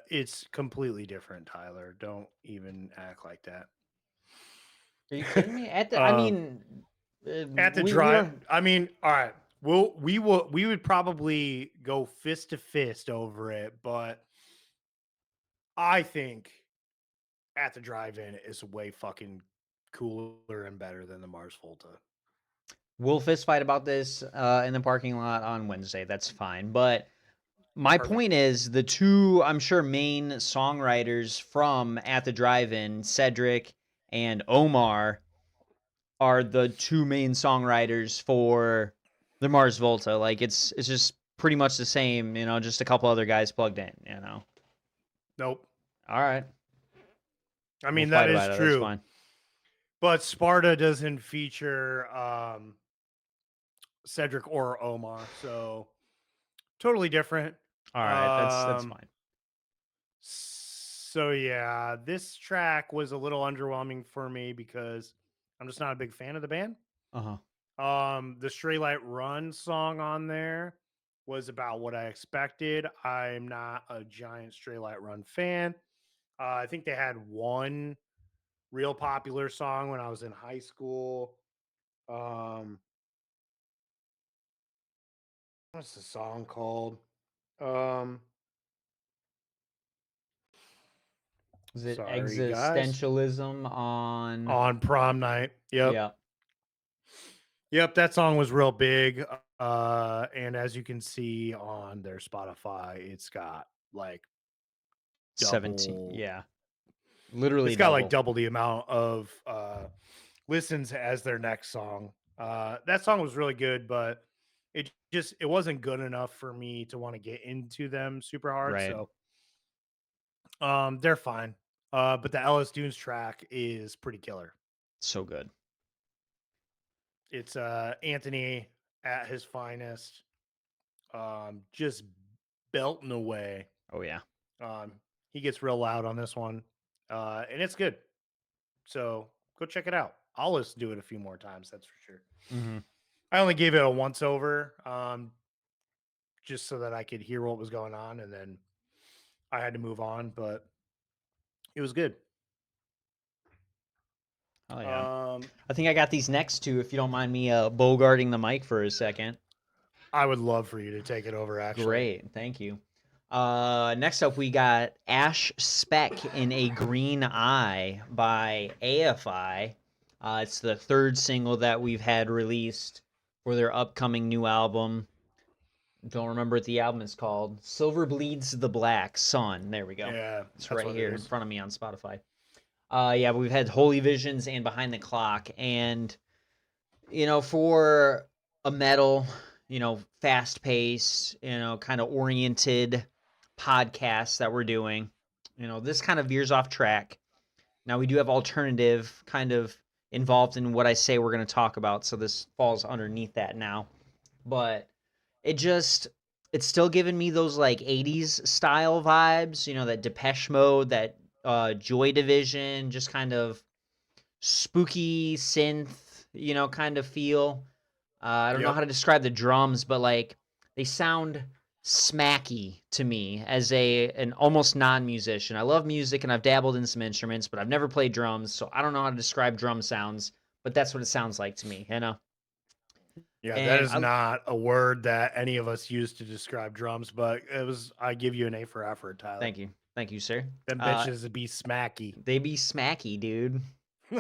Speaker 1: it's completely different, Tyler. Don't even act like that.
Speaker 2: are you kidding me? I
Speaker 1: um,
Speaker 2: mean,
Speaker 1: at the
Speaker 2: we
Speaker 1: drive,
Speaker 2: don't.
Speaker 1: I mean, all right. We would probably go fist to fist over it, but I think at the drive-in is way fucking cooler and better than the Mars Volta.
Speaker 2: We'll fist fight about this in the parking lot on Wednesday. That's fine. But my
Speaker 1: Perfect.
Speaker 2: point is the two, I'm sure, main songwriters from At the Drive-In, Cedric and Omar, are the two main songwriters for the Mars Volta. Like it's just pretty much the same, just a couple other guys plugged in.
Speaker 1: Nope.
Speaker 2: All right.
Speaker 1: I
Speaker 2: We'll
Speaker 1: mean, that
Speaker 2: fight
Speaker 1: is
Speaker 2: about it. That's
Speaker 1: true.
Speaker 2: fine.
Speaker 1: But Sparta doesn't feature Cedric or Omar, so totally different.
Speaker 2: All right. That's
Speaker 1: Um,
Speaker 2: fine.
Speaker 1: so yeah, this track was a little underwhelming for me because I'm just not a big fan of the band.
Speaker 2: Uh-huh.
Speaker 1: The Stray Light Run song on there was about what I expected. I'm not a giant Stray Light Run fan. I think they had one real popular song when I was in high school. Um, what's the song called? Um,
Speaker 2: Is it
Speaker 1: sorry guys.
Speaker 2: existentialism on
Speaker 1: On prom night. Yep.
Speaker 2: Yeah,
Speaker 1: Yep, that song was real big. And as you can see on their Spotify, it's got like
Speaker 2: 17.
Speaker 1: double
Speaker 2: Yeah. Literally
Speaker 1: it's got like
Speaker 2: double.
Speaker 1: double the amount of listens as their next song. That song was really good, but it wasn't good enough for me to want to get into them super hard.
Speaker 2: Right.
Speaker 1: So they're fine. But the Ellis Dunes track is pretty killer.
Speaker 2: So good.
Speaker 1: It's Anthony at his finest, just belting away.
Speaker 2: Oh yeah.
Speaker 1: Um, he gets real loud on this one, and it's good. So go check it out. I'll listen to it a few more times. That's for sure.
Speaker 2: Mhm.
Speaker 1: I only gave it a once over, just so that I could hear what was going on, and then I had to move on. But it was good.
Speaker 2: Oh yeah.
Speaker 1: Um,
Speaker 2: I think I got these next two if you don't mind me bogarting the mic for a second.
Speaker 1: I would love for you to take it over. Actually,
Speaker 2: Great. Thank you. Next up we got Ash Speck in a Green Eye by AFI. It's the third single that we've had released for their upcoming new album. Don't remember what the album is called. Silver Bleeds the Black Sun. There we go.
Speaker 1: yeah,
Speaker 2: It's
Speaker 1: that's
Speaker 2: right
Speaker 1: what it
Speaker 2: here in
Speaker 1: is.
Speaker 2: front of me on Spotify. Yeah, but we've had Holy Visions and Behind the Clock. And, for a metal, fast paced, kind of oriented podcast that we're doing, this kind of veers off track. Now, we do have alternative kind of involved in what I say we're going to talk about. So this falls underneath that now. But it just it's still giving me those like 80s style vibes, that Depeche Mode, that Joy Division, just kind of spooky synth, kind of feel. I don't know
Speaker 1: Yep.
Speaker 2: how to describe the drums, but like they sound smacky to me as an almost non-musician. I love music and I've dabbled in some instruments, but I've never played drums, so I don't know how to describe drum sounds, but that's what it sounds like to me.
Speaker 1: Yeah, that
Speaker 2: And
Speaker 1: is not a word that any of us use to describe drums, but it was. I give you an A for effort, Tyler.
Speaker 2: Thank you, sir.
Speaker 1: Them bitches would be smacky.
Speaker 2: They be smacky, dude.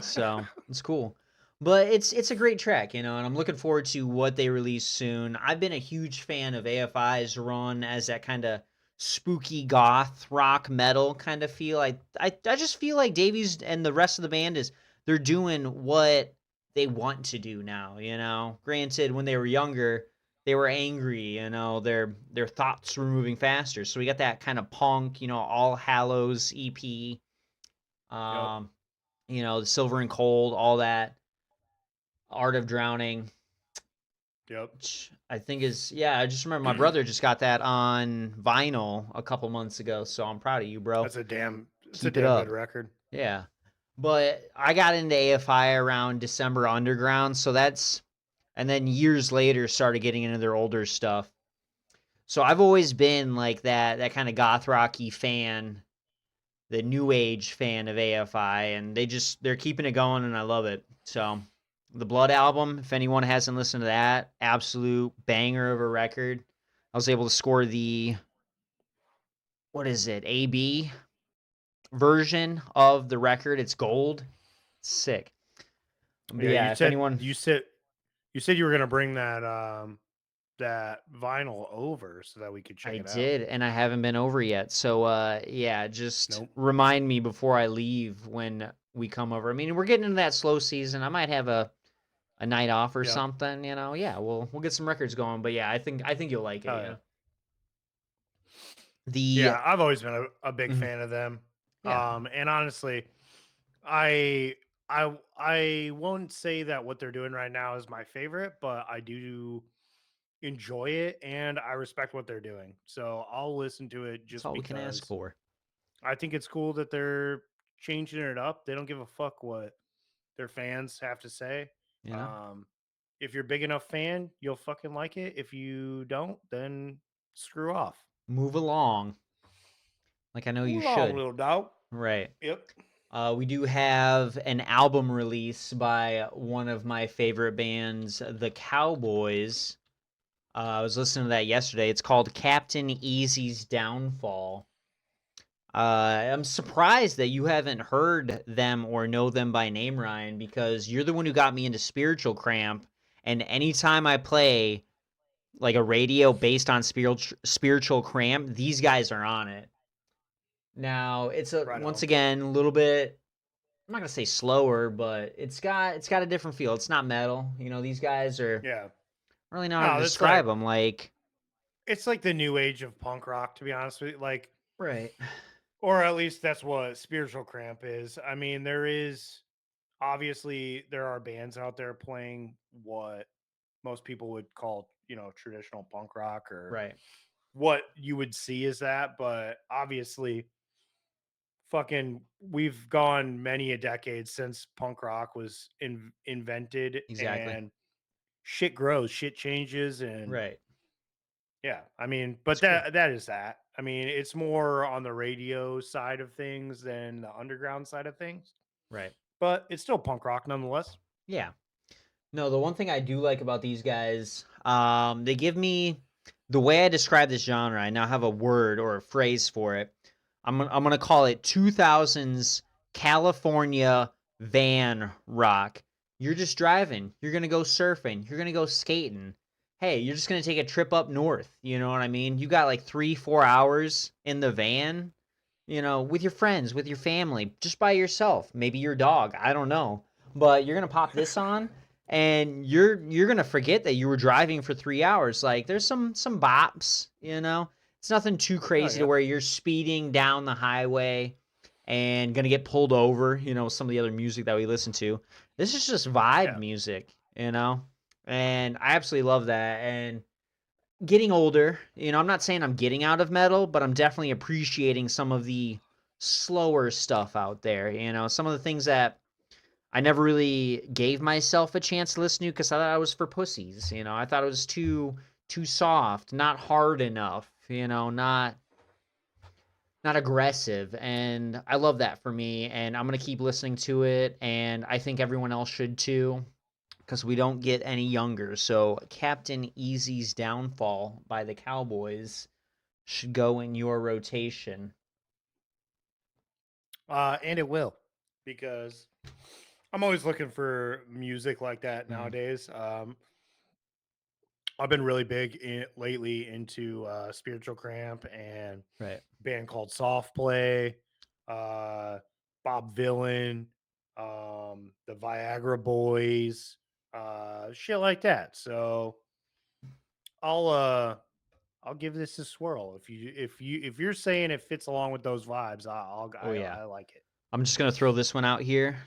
Speaker 2: So it's cool. But it's a great track, and I'm looking forward to what they release soon. I've been a huge fan of AFI's run as that kind of spooky goth rock metal kind of feel. I just feel like Davies and the rest of the band they're doing what they want to do now. Granted, when they were younger, they were angry, their thoughts were moving faster. So we got that kind of punk, All Hallows EP,
Speaker 1: Yep.
Speaker 2: um, the Silver and Cold, all that, Art of Drowning.
Speaker 1: Yep.
Speaker 2: which I think is, yeah, I just remember my brother just got that on vinyl a couple months ago, so I'm proud of you, bro.
Speaker 1: It's a
Speaker 2: Keep it
Speaker 1: damn good
Speaker 2: up.
Speaker 1: record.
Speaker 2: Yeah. But I got into AFI around December Underground, so that's, and then years later started getting into their older stuff. So I've always been like that kind of goth rocky fan, the new age fan of AFI, and they're keeping it going, and I love it. So the Blood album, if anyone hasn't listened to that, absolute banger of a record. I was able to score the, what is it, AB version of the record. It's gold. Sick. But
Speaker 1: Yeah,
Speaker 2: yeah, if anyone,
Speaker 1: you said you were gonna bring that that vinyl over so that we could check
Speaker 2: I
Speaker 1: it out.
Speaker 2: did, and I haven't been over yet. So yeah, just
Speaker 1: Nope.
Speaker 2: remind me before I leave when we come over. I mean, we're getting into that slow season. I might have a night off or
Speaker 1: Yep.
Speaker 2: something, you know. Yeah, we'll get some records going. But yeah, I think you'll like it,
Speaker 1: Oh
Speaker 2: you
Speaker 1: yeah.
Speaker 2: know. The
Speaker 1: Yeah, I've always been a big
Speaker 2: mhm,
Speaker 1: fan of them.
Speaker 2: yeah,
Speaker 1: And honestly, I I won't say that what they're doing right now is my favorite, but I do enjoy it and I respect what they're doing. So I'll listen to it
Speaker 2: that's
Speaker 1: just
Speaker 2: all we can ask
Speaker 1: because
Speaker 2: for,
Speaker 1: I think it's cool that they're changing it up. They don't give a fuck what their fans have to say.
Speaker 2: you know.
Speaker 1: Um, if you're a big enough fan, you'll fucking like it. If you don't, then screw off.
Speaker 2: Move along, like I know you
Speaker 1: Move along,
Speaker 2: should.
Speaker 1: little dog.
Speaker 2: Right.
Speaker 1: Yep.
Speaker 2: We do have an album release by one of my favorite bands, the Cowboys. I was listening to that yesterday. It's called Captain Easy's Downfall. I'm surprised that you haven't heard them or know them by name, Ryan, because you're the one who got me into Spiritual Cramp. And anytime I play like a radio based on Spiritual Cramp, these guys are on it. Now it's a
Speaker 1: Right
Speaker 2: once
Speaker 1: on.
Speaker 2: again a little bit. I'm not gonna say slower, but it's got a different feel. It's not metal. You know, these guys are,
Speaker 1: Yeah.
Speaker 2: I don't really know how to
Speaker 1: No, that's
Speaker 2: describe
Speaker 1: like
Speaker 2: them. Like,
Speaker 1: it's like the new age of punk rock, to be honest with you. Like,
Speaker 2: right,
Speaker 1: or at least that's what spiritual cramp is. I mean, there is obviously there are bands out there playing what most people would call, traditional punk rock or
Speaker 2: right,
Speaker 1: what you would see as that, but obviously fucking we've gone many a decade since punk rock was invented
Speaker 2: exactly,
Speaker 1: and shit grows, shit changes and
Speaker 2: right.
Speaker 1: yeah, I mean,
Speaker 2: It's
Speaker 1: but
Speaker 2: cool,
Speaker 1: that is that. I mean, it's more on the radio side of things than the underground side of things,
Speaker 2: right.
Speaker 1: but it's still punk rock nonetheless.
Speaker 2: Yeah. No, the one thing I do like about these guys, they give me the way I describe this genre. I now have a word or a phrase for it. I'm gonna call it 2000s California van rock. You're just driving. You're gonna go surfing. You're gonna go skating. Hey, you're just gonna take a trip up north. You know what I mean? You got like 3-4 hours in the van. You know, with your friends, with your family, just by yourself. Maybe your dog. I don't know, but you're gonna pop this on and you're gonna forget that you were driving for 3 hours. Like there's some bops, you know. It's nothing too
Speaker 1: Oh
Speaker 2: crazy to
Speaker 1: yeah,
Speaker 2: where you're speeding down the highway and gonna get pulled over. You know, some of the other music that we listen to. This is just vibe
Speaker 1: yeah.
Speaker 2: music, you know, and I absolutely love that. And getting older, you know, I'm not saying I'm getting out of metal, but I'm definitely appreciating some of the slower stuff out there. You know, some of the things that I never really gave myself a chance to listen to because I thought it was for pussies. You know, I thought it was too soft, not hard enough. You know, not aggressive, and I love that for me. And I'm gonna keep listening to it, and I think everyone else should too because we don't get any younger. So Captain Easy's Downfall by the Cowboys should go in your rotation.
Speaker 1: And it will because I'm always looking for music like that
Speaker 2: Mhm.
Speaker 1: nowadays. I've been really big lately into spiritual cramp and
Speaker 2: Right.
Speaker 1: a band called Soft Play, uh, Bob Villain, the Viagra Boys, shit like that. So I'll uh I'll give this a swirl. If you're saying it fits along with those vibes,
Speaker 2: Oh yeah.
Speaker 1: I like it.
Speaker 2: I'm just gonna throw this one out here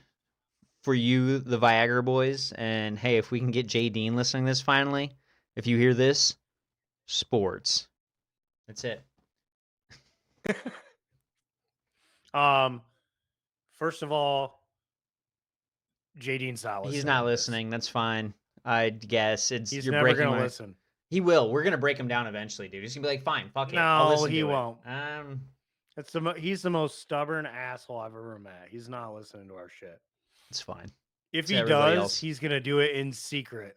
Speaker 2: for you, the Viagra boys, and hey, if we can get Jay Dean listening to this finally, If you hear this, sports. That's it.
Speaker 1: First of all, JD's not
Speaker 2: He's
Speaker 1: listening
Speaker 2: not
Speaker 1: to this.
Speaker 2: listening. That's fine. I guess
Speaker 1: He's
Speaker 2: you're
Speaker 1: never
Speaker 2: breaking
Speaker 1: gonna
Speaker 2: my.
Speaker 1: listen.
Speaker 2: He will. We're gonna break him down eventually, dude. He's gonna be like, fine, fuck it. I'll
Speaker 1: No,
Speaker 2: listen
Speaker 1: he
Speaker 2: to it.
Speaker 1: won't.
Speaker 2: Um,
Speaker 1: He's the most stubborn asshole I've ever met. He's not listening to our shit.
Speaker 2: it's fine.
Speaker 1: If
Speaker 2: To
Speaker 1: he
Speaker 2: everybody
Speaker 1: does,
Speaker 2: else.
Speaker 1: he's gonna do it in secret.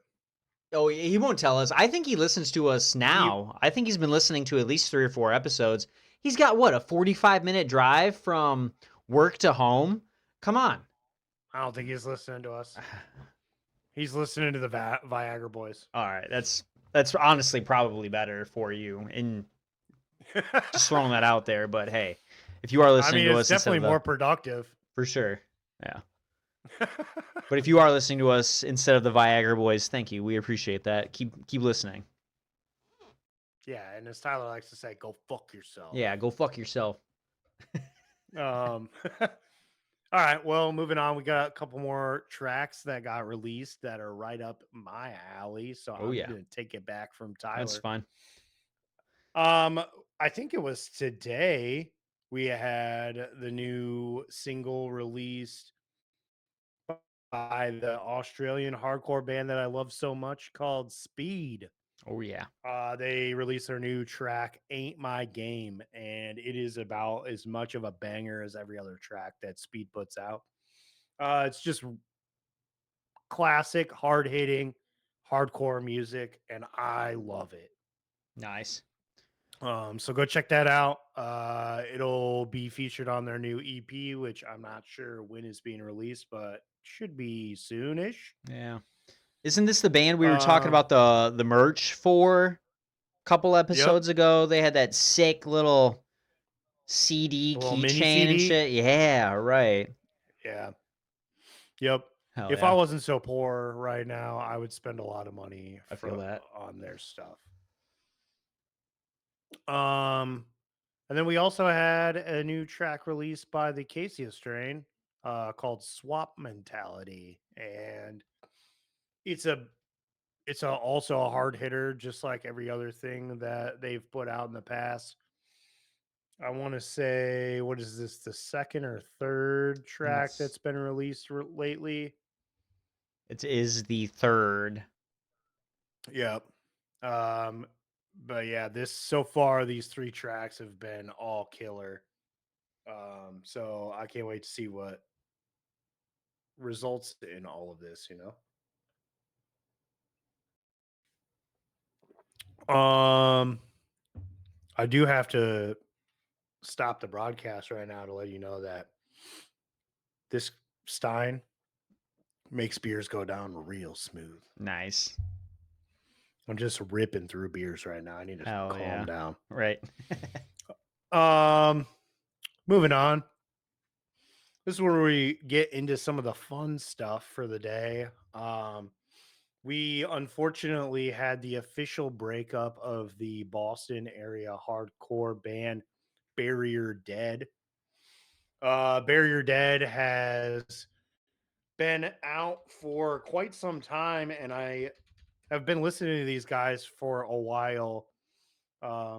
Speaker 2: Oh, he won't tell us. I think he listens to us
Speaker 1: He,
Speaker 2: now. I think he's been listening to at least 3 or 4 episodes. He's got what, a 45-minute drive from work to home? Come on.
Speaker 1: I don't think he's listening to us. He's listening to the Viagra Boys.
Speaker 2: All right, that's honestly probably better for you. And just throwing that out there, but hey, if you are
Speaker 1: I
Speaker 2: listening
Speaker 1: mean,
Speaker 2: to
Speaker 1: it's
Speaker 2: us instead
Speaker 1: definitely
Speaker 2: of
Speaker 1: more productive.
Speaker 2: for sure. Yeah. But if you are listening to us instead of the Viagra Boys, thank you. We appreciate that. Keep listening.
Speaker 1: Yeah, and as Tyler likes to say, go fuck yourself.
Speaker 2: Yeah, go fuck yourself.
Speaker 1: All right, well, moving on. We got a couple more tracks that got released that are right up my alley. So
Speaker 2: Oh
Speaker 1: I'm
Speaker 2: yeah.
Speaker 1: gonna take it back from
Speaker 2: That's
Speaker 1: Tyler.
Speaker 2: fine.
Speaker 1: I think it was today we had the new single released by the Australian hardcore band that I love so much called Speed.
Speaker 2: Oh yeah.
Speaker 1: They released their new track, Ain't My Game, and it is about as much of a banger as every other track that Speed puts out. It's just classic, hard hitting, hardcore music, and I love it.
Speaker 2: Nice.
Speaker 1: So go check that out. It'll be featured on their new EP, which I'm not sure when it's being released, but should be soonish.
Speaker 2: Yeah. Isn't this the band we were talking
Speaker 1: Um,
Speaker 2: about the merch for a couple
Speaker 1: yep,
Speaker 2: episodes ago? They had that sick little CD
Speaker 1: a little mini
Speaker 2: keychain and
Speaker 1: CD.
Speaker 2: shit. Yeah, right.
Speaker 1: Yeah, yep.
Speaker 2: Hell
Speaker 1: If I
Speaker 2: yeah.
Speaker 1: wasn't so poor right now, I would spend a lot of money
Speaker 2: I feel
Speaker 1: for
Speaker 2: that.
Speaker 1: on their stuff. Um, and then we also had a new track released by the Casey Strain, called Swap Mentality, and it's a also a hard hitter, just like every other thing that they've put out in the past. I want to say, what is this, the second or third track
Speaker 2: It's
Speaker 1: that's been released lately?
Speaker 2: it is the third.
Speaker 1: Yep. Um, but yeah, this so far these three tracks have been all killer. So I can't wait to see what results in all of this. Um, I do have to stop the broadcast right now to let you know that this Stein makes beers go down real smooth.
Speaker 2: Nice.
Speaker 1: I'm just ripping through beers right now. I need to
Speaker 2: Hell
Speaker 1: calm
Speaker 2: yeah.
Speaker 1: down.
Speaker 2: Right.
Speaker 1: Um, moving on. This is where we get into some of the fun stuff for the day. We unfortunately had the official breakup of the Boston area hardcore band Barrier Dead. Barrier Dead has been out for quite some time, and I have been listening to these guys for a while.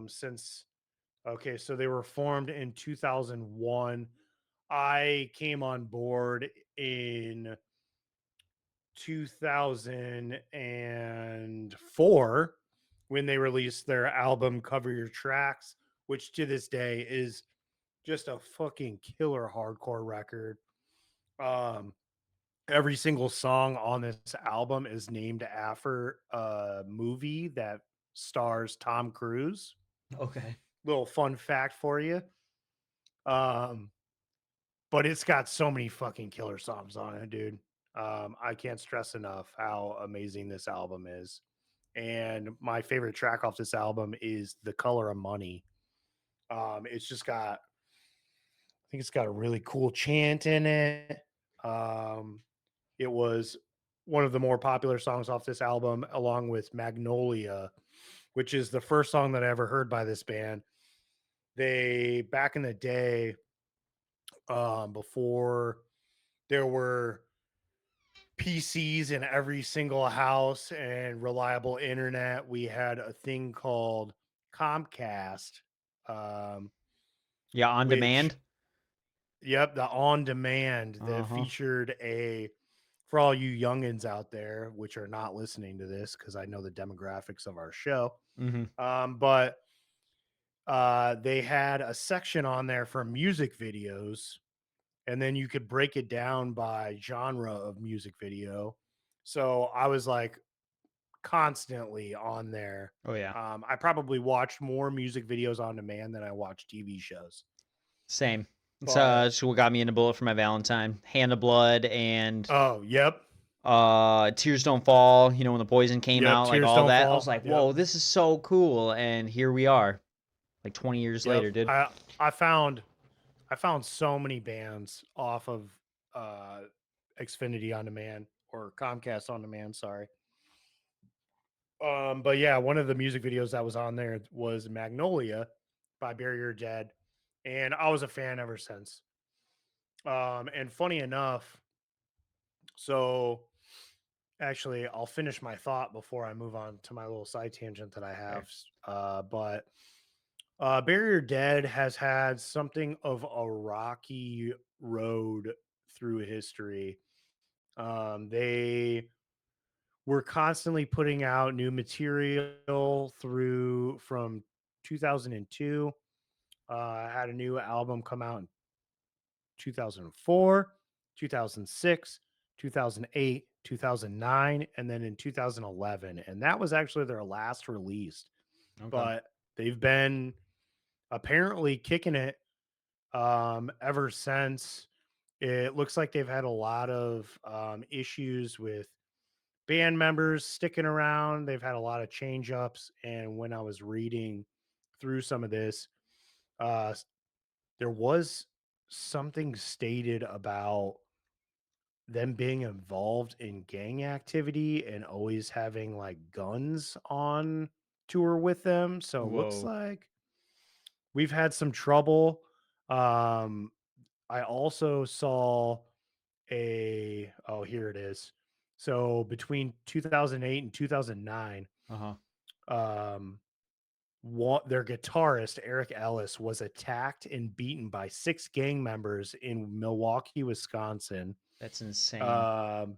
Speaker 1: Since Okay, so they were formed in 2001. I came on board in 2004 when they released their album Cover Your Tracks, which to this day is just a fucking killer hardcore record. Um, every single song on this album is named after a movie that stars Tom Cruise.
Speaker 2: Okay.
Speaker 1: Little fun fact for you. Um, but it's got so many fucking killer songs on it, dude. I can't stress enough how amazing this album is. And my favorite track off this album is The Color of Money. It's just got, I think it's got a really cool chant in it. Um, it was one of the more popular songs off this album, along with Magnolia, which is the first song that I ever heard by this band. They, back in the day, before there were PCs in every single house and reliable internet. We had a thing called Comcast, um,
Speaker 2: Yeah, on
Speaker 1: which,
Speaker 2: demand.
Speaker 1: yep, the on demand that
Speaker 2: Uh-huh.
Speaker 1: featured a, for all you youngins out there, which are not listening to this because I know the demographics of our show.
Speaker 2: Mhm.
Speaker 1: But they had a section on there for music videos, and then you could break it down by genre of music video. So I was like constantly on there.
Speaker 2: Oh, yeah.
Speaker 1: I probably watched more music videos on demand than I watched TV shows.
Speaker 2: Same.
Speaker 1: But
Speaker 2: It's what got me into Bullet for My Valentine, Hand of Blood, and
Speaker 1: oh, yep,
Speaker 2: Tears Don't Fall, you know, when the Poison came
Speaker 1: yep,
Speaker 2: out, like
Speaker 1: Tears
Speaker 2: all
Speaker 1: Don't
Speaker 2: that. I was
Speaker 1: Fall.
Speaker 2: like,
Speaker 1: Yep,
Speaker 2: "Whoa, this is so cool." And here we are, like 20 years
Speaker 1: yep.
Speaker 2: later, dude.
Speaker 1: I found so many bands off of uh Xfinity on demand or Comcast on demand, sorry. But yeah, one of the music videos that was on there was Magnolia by Bury Your Dead, and I was a fan ever since. And funny enough, so actually, I'll finish my thought before I move on to my little side tangent that I
Speaker 2: Okay.
Speaker 1: have. But Bury Your Dead has had something of a rocky road through history. They were constantly putting out new material through from 2002. Had a new album come out in 2004, 2006, 2008, 2009, and then in 2011. And that was actually their last release.
Speaker 2: Okay.
Speaker 1: But they've been apparently kicking it ever since. It looks like they've had a lot of issues with band members sticking around. They've had a lot of change ups. And when I was reading through some of this, uh, there was something stated about them being involved in gang activity and always having like guns on tour with them. So it looks
Speaker 2: Whoa.
Speaker 1: like we've had some trouble. Um, I also saw here it is. So between 2008 and 2009,
Speaker 2: Uh-huh.
Speaker 1: um, their guitarist Eric Ellis was attacked and beaten by 6 gang members in Milwaukee, Wisconsin.
Speaker 2: That's insane.
Speaker 1: Um,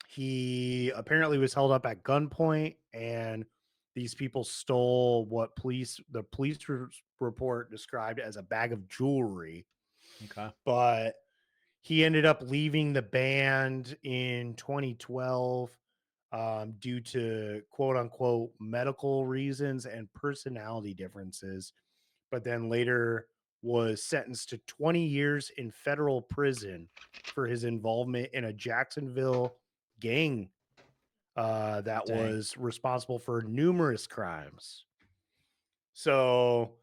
Speaker 1: he apparently was held up at gunpoint, and these people stole what the report described as a bag of jewelry.
Speaker 2: Okay.
Speaker 1: But he ended up leaving the band in 2012 due to quote unquote medical reasons and personality differences, but then later was sentenced to 20 years in federal prison for his involvement in a Jacksonville gang that
Speaker 2: Dang.
Speaker 1: was responsible for numerous crimes. So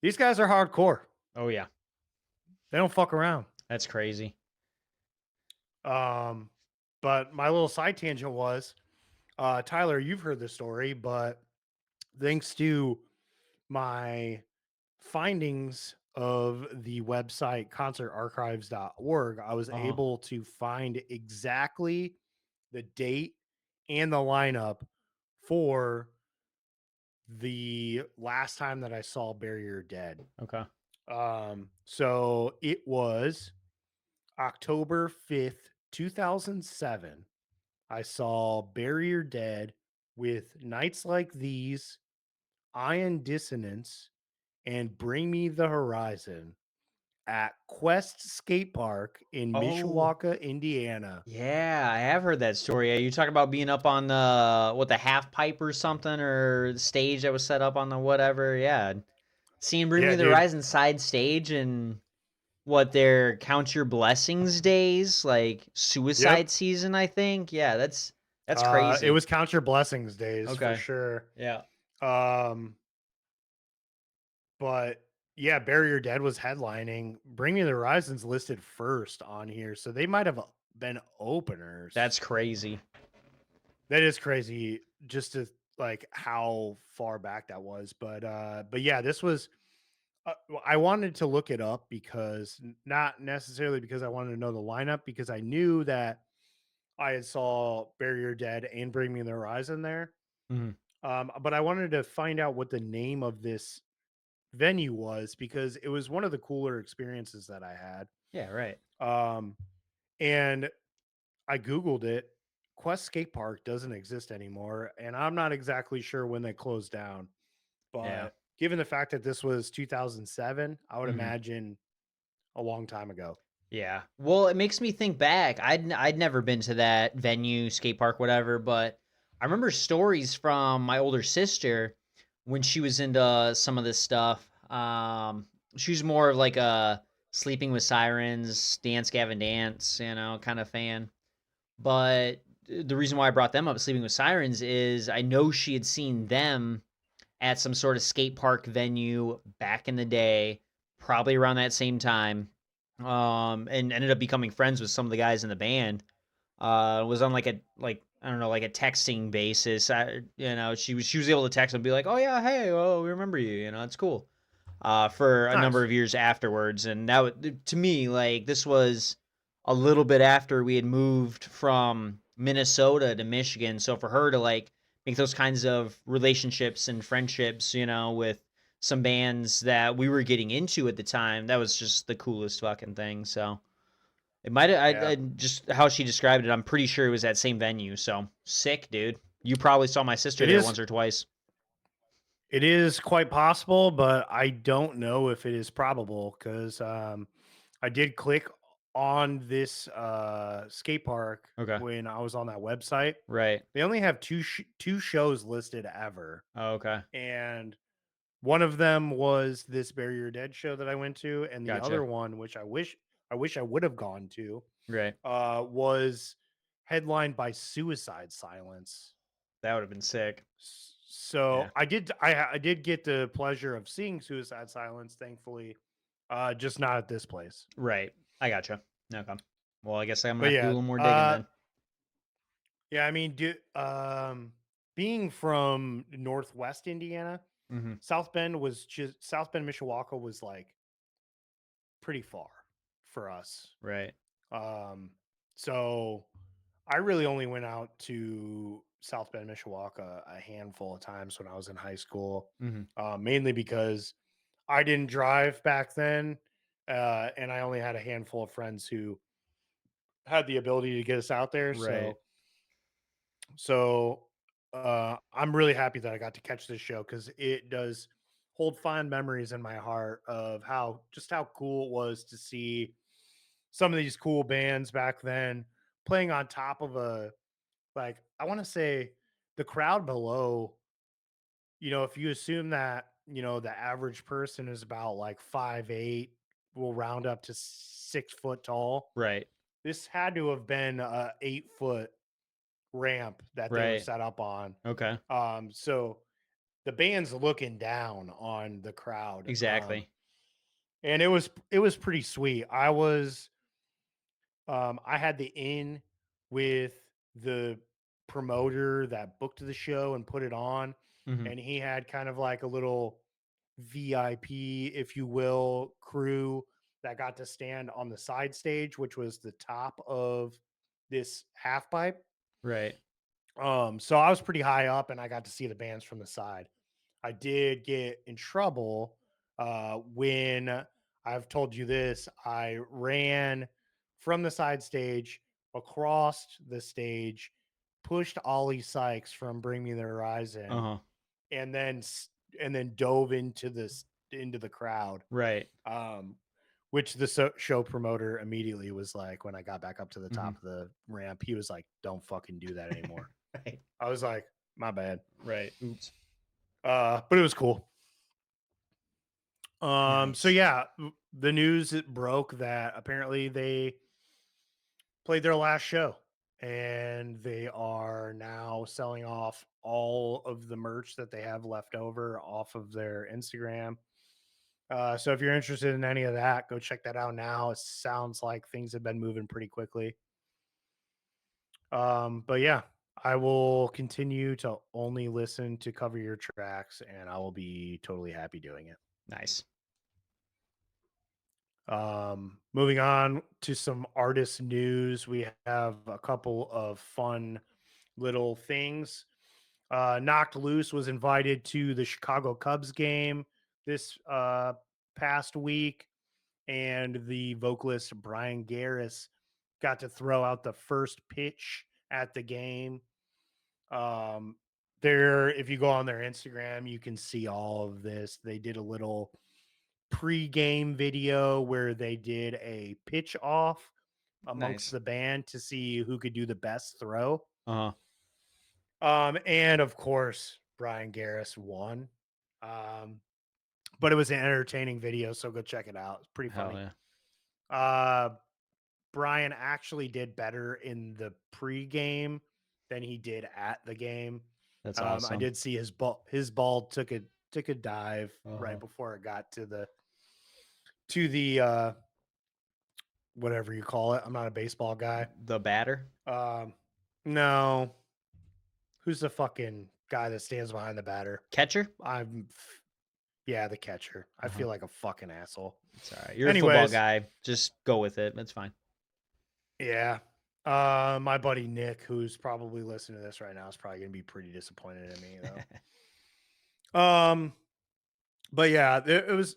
Speaker 1: these guys are hardcore.
Speaker 2: Oh, yeah.
Speaker 1: They don't fuck around.
Speaker 2: That's crazy.
Speaker 1: Um, but my little side tangent was Tyler, you've heard the story, but thanks to my findings of the website concertarchives.org, I was
Speaker 2: Uh-huh.
Speaker 1: able to find exactly the date and the lineup for the last time that I saw Bury Your Dead.
Speaker 2: Okay.
Speaker 1: So it was October 5th, 2007. I saw Bury Your Dead with Nights Like These, Ion Dissonance, and Bring Me the Horizon at Quest Skate Park in
Speaker 2: Oh,
Speaker 1: Mishawaka, Indiana.
Speaker 2: yeah, I have heard that story. Yeah, you talk about being up on the half pipe or something, or the stage that was set up on the whatever. Yeah. Seeing Bring Me
Speaker 1: Yeah,
Speaker 2: the
Speaker 1: dude.
Speaker 2: Horizon side stage and what their Count Your Blessings days, like
Speaker 1: Yep.
Speaker 2: suicide season, I think. Yeah, that's
Speaker 1: It
Speaker 2: crazy.
Speaker 1: was Count Your Blessings days for
Speaker 2: Okay.
Speaker 1: sure.
Speaker 2: Yeah.
Speaker 1: Um, but yeah, Bury Your Dead was headlining. Bring Me the Horizon's listed first on here, so they might have been openers.
Speaker 2: That's crazy.
Speaker 1: That is crazy, just to like how far back that was. But yeah, this was. I wanted to look it up because not necessarily because I wanted to know the lineup, because I knew that I had saw Bury Your Dead and Bring Me the Horizon there.
Speaker 2: Mhm.
Speaker 1: But I wanted to find out what the name of this venue was because it was one of the cooler experiences that I had.
Speaker 2: Yeah, right.
Speaker 1: Um, and I Googled it. Quest Skate Park doesn't exist anymore. And I'm not exactly sure when they closed down.
Speaker 2: Yeah.
Speaker 1: But given the fact that this was 2007, I would
Speaker 2: Mhm.
Speaker 1: imagine a long time ago.
Speaker 2: Yeah. Well, it makes me think back. I'd never been to that venue, skate park, whatever, but I remember stories from my older sister when she was into some of this stuff. She was more of like a Sleeping with Sirens, Dance Gavin Dance, kind of fan. But the reason why I brought them up, Sleeping with Sirens, is I know she had seen them at some sort of skate park venue back in the day, probably around that same time, and ended up becoming friends with some of the guys in the band. Was on like I don't know, like a texting basis. She was able to text and be like, "Oh yeah, hey, oh we remember you. It's cool." For a number
Speaker 1: Nice.
Speaker 2: of years afterwards, and to me, like this was a little bit after we had moved from Minnesota to Michigan. So for her to like make those kinds of relationships and friendships, with some bands that we were getting into at the time, that was just the coolest fucking thing. So it might have,
Speaker 1: Yeah.
Speaker 2: I just how she described it, I'm pretty sure it was that same venue. So sick, dude. You probably saw my sister
Speaker 1: It
Speaker 2: there
Speaker 1: is
Speaker 2: once or twice.
Speaker 1: it is quite possible, but I don't know if it is probable because I did click on this skate park
Speaker 2: Okay.
Speaker 1: when I was on that website.
Speaker 2: Right.
Speaker 1: They only have two shows listed ever,
Speaker 2: Oh, okay.
Speaker 1: and one of them was this Bury Your Dead show that I went to, and the other
Speaker 2: Gotcha.
Speaker 1: one, which I wish I would have gone to,
Speaker 2: Right.
Speaker 1: was headlined by Suicide Silence.
Speaker 2: That would have been sick.
Speaker 1: So
Speaker 2: Yeah.
Speaker 1: I did get the pleasure of seeing Suicide Silence, thankfully, just not at this place.
Speaker 2: Right. I gotcha. Okay. Well, I guess I'm gonna
Speaker 1: But
Speaker 2: have to do a
Speaker 1: yeah,
Speaker 2: little more digging then.
Speaker 1: yeah, I mean, being from Northwest Indiana,
Speaker 2: Mhm.
Speaker 1: South Bend, Mishawaka was like pretty far for us.
Speaker 2: Right.
Speaker 1: Um, so I really only went out to South Bend, Mishawaka a handful of times when I was in high school,
Speaker 2: Mhm.
Speaker 1: mainly because I didn't drive back then, and I only had a handful of friends who had the ability to get us out there.
Speaker 2: Right.
Speaker 1: So I'm really happy that I got to catch this show because it does hold fond memories in my heart of how cool it was to see some of these cool bands back then playing on top of I want to say the crowd below. If you assume that the average person is about like 5'8", we'll round up to 6 foot tall.
Speaker 2: Right.
Speaker 1: This had to have been a 8 foot ramp that they were
Speaker 2: Right.
Speaker 1: set up on.
Speaker 2: Okay.
Speaker 1: So the band's looking down on the crowd.
Speaker 2: Exactly.
Speaker 1: And it was pretty sweet. I had the in with the promoter that booked the show and put it on,
Speaker 2: Mhm.
Speaker 1: and he had kind of like a little VIP, if you will, crew that got to stand on the side stage, which was the top of this half pipe.
Speaker 2: Right.
Speaker 1: So I was pretty high up and I got to see the bands from the side. I did get in trouble when I've told you this. I ran from the side stage across the stage, pushed Ollie Sykes from Bring Me the Horizon,
Speaker 2: Uh-huh.
Speaker 1: and then dove into the crowd.
Speaker 2: Right.
Speaker 1: Um, which the show promoter immediately was like, when I got back up to the
Speaker 2: Mhm.
Speaker 1: top of the ramp, he was like, "Don't fucking do that anymore."
Speaker 2: Right.
Speaker 1: I was like, "My bad."
Speaker 2: Right. Oops.
Speaker 1: But it was cool. So
Speaker 2: Nice.
Speaker 1: yeah, the news it broke that apparently they played their last show and they are now selling off all of the merch that they have left over off of their Instagram. So if you're interested in any of that, go check that out now. It sounds like things have been moving pretty quickly. But yeah, I will continue to only listen to cover your tracks and I will be totally happy doing it.
Speaker 2: Nice.
Speaker 1: Moving on to some artist news, we have a couple of fun little things. Knocked Loose was invited to the Chicago Cubs game this past week, and the vocalist Brian Garris got to throw out the first pitch at the game. Um, if you go on their Instagram, you can see all of this. They did a little pre-game video where they did a pitch off amongst
Speaker 2: Nice.
Speaker 1: the band to see who could do the best throw.
Speaker 2: Uh-huh.
Speaker 1: And of course, Brian Garris won. Um, but it was an entertaining video, so go check it out. It's pretty
Speaker 2: Hell
Speaker 1: funny.
Speaker 2: yeah.
Speaker 1: Uh, Brian actually did better in the pregame than he did at the game.
Speaker 2: That's
Speaker 1: I
Speaker 2: awesome.
Speaker 1: did see his ball took a dive right
Speaker 2: Uh-huh.
Speaker 1: before it got to the whatever you call it. I'm not a baseball guy.
Speaker 2: The batter?
Speaker 1: Um, no, who's the fucking guy that stands behind the batter?
Speaker 2: Catcher?
Speaker 1: I'm Yeah, the catcher. I
Speaker 2: Uh-huh.
Speaker 1: feel like a fucking asshole.
Speaker 2: It's all right. You're a football
Speaker 1: Anyways,
Speaker 2: guy. Just go with it. That's fine.
Speaker 1: yeah. My buddy Nick, who's probably listening to this right now, is probably gonna be pretty disappointed in me though. But yeah,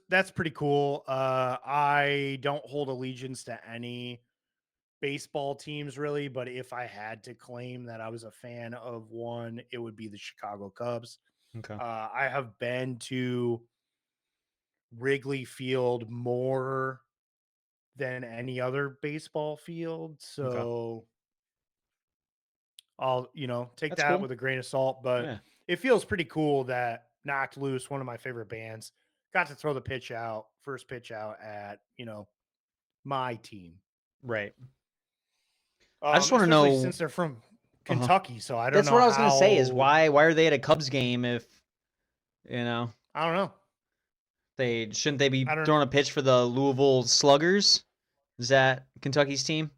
Speaker 1: that's pretty cool. I don't hold allegiance to any baseball teams really, but if I had to claim that I was a fan of one, it would be the Chicago Cubs.
Speaker 2: Okay.
Speaker 1: I have been to Wrigley Field more than any other baseball field.
Speaker 2: Okay.
Speaker 1: So I'll, take
Speaker 2: That's
Speaker 1: that
Speaker 2: cool.
Speaker 1: with a grain of salt, but
Speaker 2: Yeah.
Speaker 1: it feels pretty cool that Knocked Loose, one of my favorite bands, got to throw the first pitch out at, my team.
Speaker 2: Right. I just want to
Speaker 1: Especially
Speaker 2: know.
Speaker 1: since they're from
Speaker 2: Uh-huh.
Speaker 1: Kentucky. So I don't
Speaker 2: That's
Speaker 1: know
Speaker 2: what I was gonna say. Is
Speaker 1: how,
Speaker 2: why are they at a Cubs game if you know
Speaker 1: I don't know.
Speaker 2: they shouldn't they be
Speaker 1: I don't,
Speaker 2: throwing a pitch for the Louisville Sluggers? Is that Kentucky's team?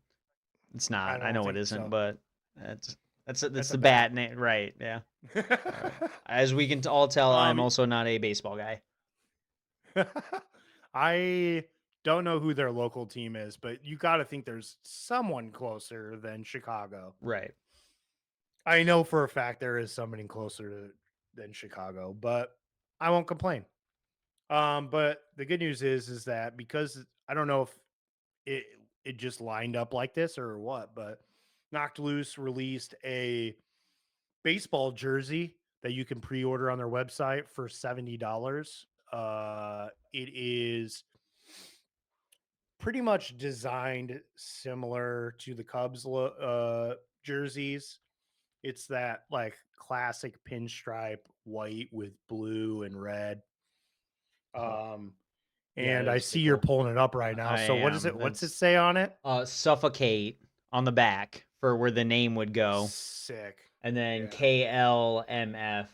Speaker 2: It's
Speaker 1: I
Speaker 2: not. I
Speaker 1: don't
Speaker 2: know it
Speaker 1: think
Speaker 2: isn't,
Speaker 1: so.
Speaker 2: but that's
Speaker 1: That's a
Speaker 2: the
Speaker 1: bat.
Speaker 2: bat name, right? Yeah. All right. As we can all tell, I'm
Speaker 1: um,
Speaker 2: also not a baseball guy.
Speaker 1: I don't know who their local team is, but you got to think there's someone closer than Chicago.
Speaker 2: Right.
Speaker 1: I know for a fact there is somebody than Chicago, but I won't complain. But the good news is that because I don't know if it it just lined up like this or what, but Knocked Loose released a baseball jersey that you can pre-order on their website for $70. It is pretty much designed similar to the Cubs jerseys. It's that like classic pinstripe white with blue and red.
Speaker 2: Oh,
Speaker 1: Um,
Speaker 2: yeah,
Speaker 1: and I
Speaker 2: that's
Speaker 1: see
Speaker 2: pretty
Speaker 1: you're
Speaker 2: cool.
Speaker 1: pulling it up right now.
Speaker 2: I
Speaker 1: So what is
Speaker 2: am.
Speaker 1: it? What's it
Speaker 2: That's
Speaker 1: say on it?
Speaker 2: suffocate on the back for where the name would go,
Speaker 1: Sick.
Speaker 2: and then
Speaker 1: Yeah.
Speaker 2: KLMF.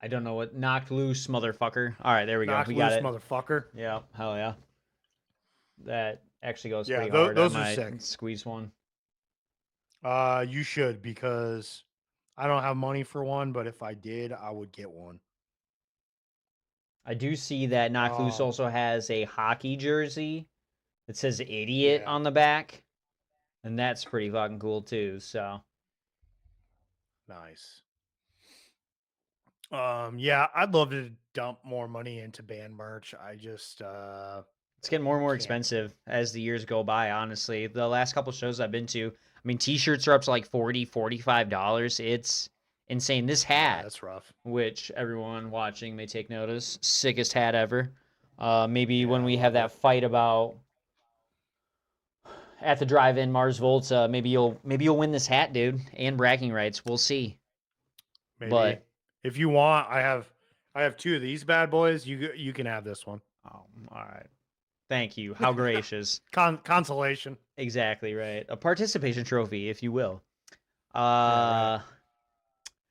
Speaker 2: I don't know what knocked loose, motherfucker. All right, there we go.
Speaker 1: Knocked
Speaker 2: We got
Speaker 1: loose,
Speaker 2: it.
Speaker 1: motherfucker.
Speaker 2: Yeah, hell yeah. That actually goes
Speaker 1: Yeah,
Speaker 2: pretty hard. I
Speaker 1: those are sick.
Speaker 2: might squeeze one.
Speaker 1: You should because I don't have money for one, but if I did, I would get one.
Speaker 2: I do see that Knocked Loose
Speaker 1: Um,
Speaker 2: also has a hockey jersey that says idiot
Speaker 1: yeah,
Speaker 2: on the back, and that's pretty fucking cool too. So
Speaker 1: nice. Yeah, I'd love to dump more money into band merch. I just
Speaker 2: it's getting more and more
Speaker 1: can't.
Speaker 2: expensive as the years go by, honestly. The last couple shows I've been to, I mean, t-shirts are up to like $40, $45. It's insane. This
Speaker 1: Yeah,
Speaker 2: hat,
Speaker 1: that's rough.
Speaker 2: which everyone watching may take notice, sickest hat ever. Maybe when
Speaker 1: Yeah, I
Speaker 2: we have
Speaker 1: love
Speaker 2: that
Speaker 1: it.
Speaker 2: fight about at the drive-in Mars Volta, maybe you'll win this hat, dude, and bragging rights. We'll see.
Speaker 1: Maybe
Speaker 2: But
Speaker 1: if you want, I have two of these bad boys. You can have this one.
Speaker 2: oh, all right. Thank you. How gracious.
Speaker 1: Consolation.
Speaker 2: Exactly right. A participation trophy, if you will.
Speaker 1: Yeah, right.
Speaker 2: Uh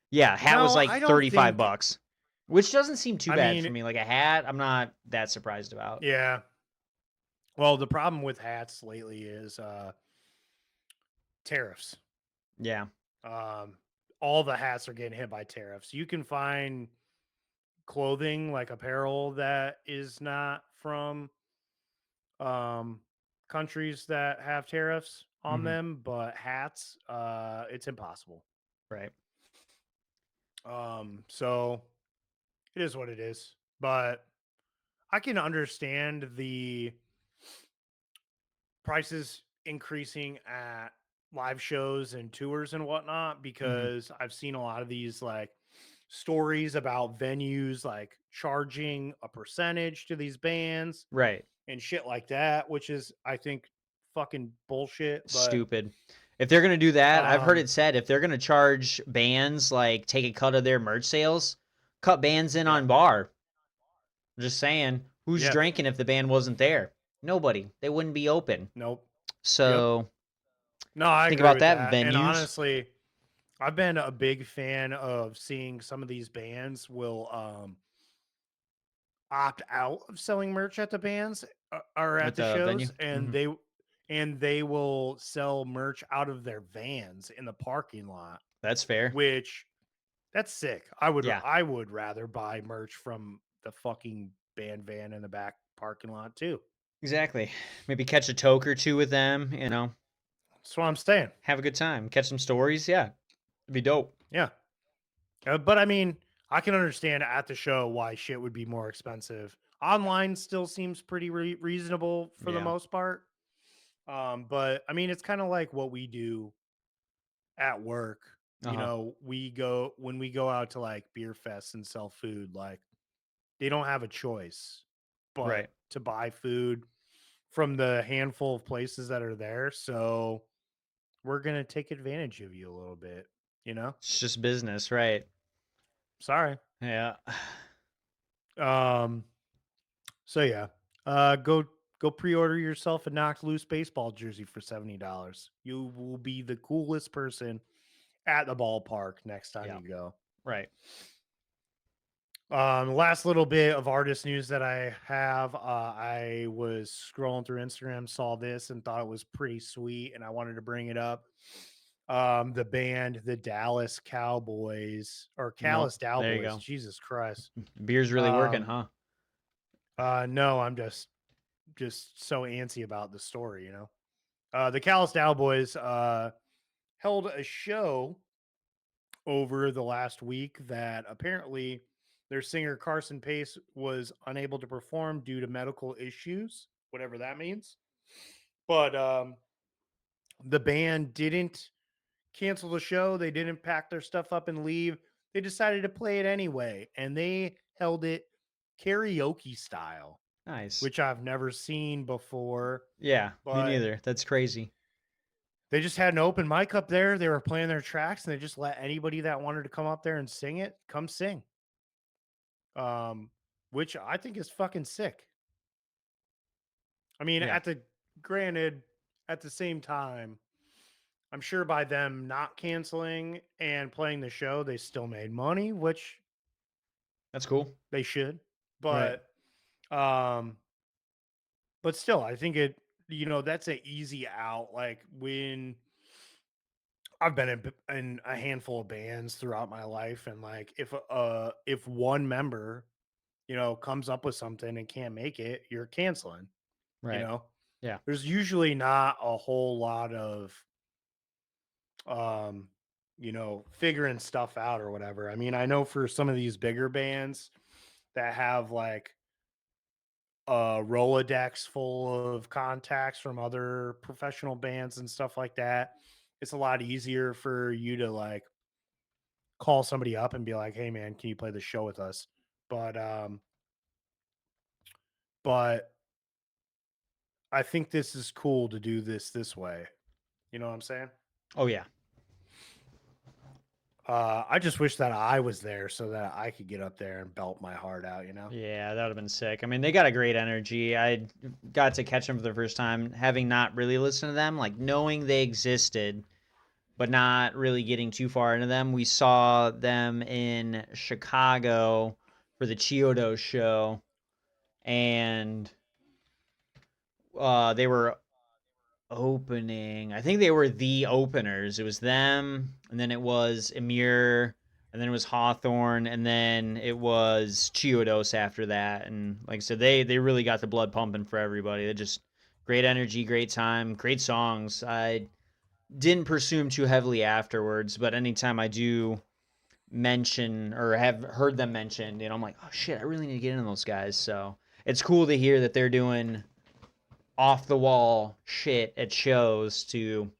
Speaker 2: yeah, hat was
Speaker 1: No,
Speaker 2: like
Speaker 1: I don't
Speaker 2: 35
Speaker 1: think.
Speaker 2: bucks, which doesn't seem too
Speaker 1: I
Speaker 2: bad for
Speaker 1: mean,
Speaker 2: me. Like a hat, I'm not that surprised about.
Speaker 1: yeah. Well, the problem with hats lately is tariffs.
Speaker 2: Yeah.
Speaker 1: Um, all the hats are getting hit by tariffs. You can find clothing like apparel that is not from um, countries that have tariffs on
Speaker 2: Mhm.
Speaker 1: them, but hats, it's impossible.
Speaker 2: Right.
Speaker 1: So it is what it is. But I can understand the prices increasing at live shows and tours and whatnot
Speaker 2: Mhm.
Speaker 1: because I've seen a lot of these like stories about venues like charging a percentage to these bands
Speaker 2: Right.
Speaker 1: and shit like that, which is I think fucking bullshit. But
Speaker 2: Stupid. If they're gonna do that, I've heard
Speaker 1: um
Speaker 2: it said if they're gonna charge bands like take a cut of their merch sales, cut bands in
Speaker 1: yeah,
Speaker 2: on bar. I'm just saying, who's
Speaker 1: yeah,
Speaker 2: drinking if the band wasn't there? Nobody. They wouldn't be open.
Speaker 1: nope, yep.
Speaker 2: So
Speaker 1: No, I
Speaker 2: think
Speaker 1: agree
Speaker 2: about
Speaker 1: with
Speaker 2: that,
Speaker 1: that. And
Speaker 2: venues.
Speaker 1: honestly, I've been a big fan of seeing some of these bands will opt out of selling merch at the bands or
Speaker 2: At
Speaker 1: at the
Speaker 2: the venue.
Speaker 1: shows, and
Speaker 2: Hmm.
Speaker 1: they will sell merch out of their vans in the parking lot,
Speaker 2: That's fair.
Speaker 1: which that's sick.
Speaker 2: Yeah,
Speaker 1: I would rather buy merch from the fucking band van in the back parking lot too.
Speaker 2: exactly. Maybe catch a toke or two with them.
Speaker 1: That's what I'm saying.
Speaker 2: Have a good time. Catch some stories. Yeah, it'd be dope.
Speaker 1: Yeah. But I mean, I can understand at the show why shit would be more expensive. Online still seems pretty reasonable for the
Speaker 2: Yeah.
Speaker 1: most part. But I mean, it's kind of like what we do at work.
Speaker 2: Uh
Speaker 1: You
Speaker 2: huh.
Speaker 1: know, we go when we go out to like beer fests and sell food, like they don't have a choice but
Speaker 2: Right.
Speaker 1: to buy food from the handful of places that are there. So we're gonna take advantage of you a little bit, you know?
Speaker 2: It's just business, right?
Speaker 1: Sorry.
Speaker 2: Yeah.
Speaker 1: Um, so yeah. Go pre-order yourself a knocked loose baseball jersey for $70. You will be the coolest person at the ballpark next time
Speaker 2: Yeah.
Speaker 1: you go.
Speaker 2: Right.
Speaker 1: Last little bit of artist news that I have. I was scrolling through Instagram, saw this, and thought it was pretty sweet, and I wanted to bring it up. The band, the Dallas Cowboys or
Speaker 2: Nope.
Speaker 1: Callous
Speaker 2: There you
Speaker 1: Cowboys.
Speaker 2: go.
Speaker 1: Jesus Christ.
Speaker 2: Beer's really working,
Speaker 1: Um,
Speaker 2: huh?
Speaker 1: no, I'm just so antsy about the story, you know. The Callous Cowboys held a show over the last week that apparently their singer Carson Pace was unable to perform due to medical issues, whatever that means. But the band didn't cancel the show. They didn't pack their stuff up and leave. They decided to play it anyway, and they held it karaoke style,
Speaker 2: Nice.
Speaker 1: which I've never seen before.
Speaker 2: Yeah, me
Speaker 1: But
Speaker 2: neither. That's crazy.
Speaker 1: they just had an open mic up there. They were playing their tracks, and they just let anybody that wanted to come up there and sing it come sing. um, which I think is fucking sick. I mean,
Speaker 2: Yeah,
Speaker 1: granted, at the same time, I'm sure by them not canceling and playing the show, they still made money, which
Speaker 2: that's cool.
Speaker 1: they should.
Speaker 2: Right.
Speaker 1: But, um, but still, I think that's an easy out. Like when I've been in a handful of bands throughout my life, and like if one member comes up with something and can't make it, you're canceling. You
Speaker 2: Right.
Speaker 1: know,
Speaker 2: Yeah.
Speaker 1: there's usually not a whole lot of um, figuring stuff out or whatever. I mean, I know for some of these bigger bands that have like a Rolodex full of contacts from other professional bands and stuff like that, it's a lot easier for you to like call somebody up and be like, "Hey man, can you play the show with us?" But but I think this is cool to do this way. You know what I'm saying?
Speaker 2: Oh yeah.
Speaker 1: I just wish that I was there so that I could get up there and belt my heart out, you know?
Speaker 2: Yeah, that would have been sick. I mean, they got a great energy. I got to catch them for the first time, having not really listened to them, like knowing they existed, but not really getting too far into them. We saw them in Chicago for the Chiodo show, and they were opening. I think they were the openers. It was them, and then it was Emir, and then it was Hawthorne, and then it was Chiodos after that. And like I said, they really got the blood pumping for everybody. They just Great energy, great time, great songs. I didn't pursue them too heavily afterwards, but anytime I do mention or have heard them mentioned, I'm like, oh shit, I really need to get into those guys. So it's cool to hear that they're doing off the wall shit at shows to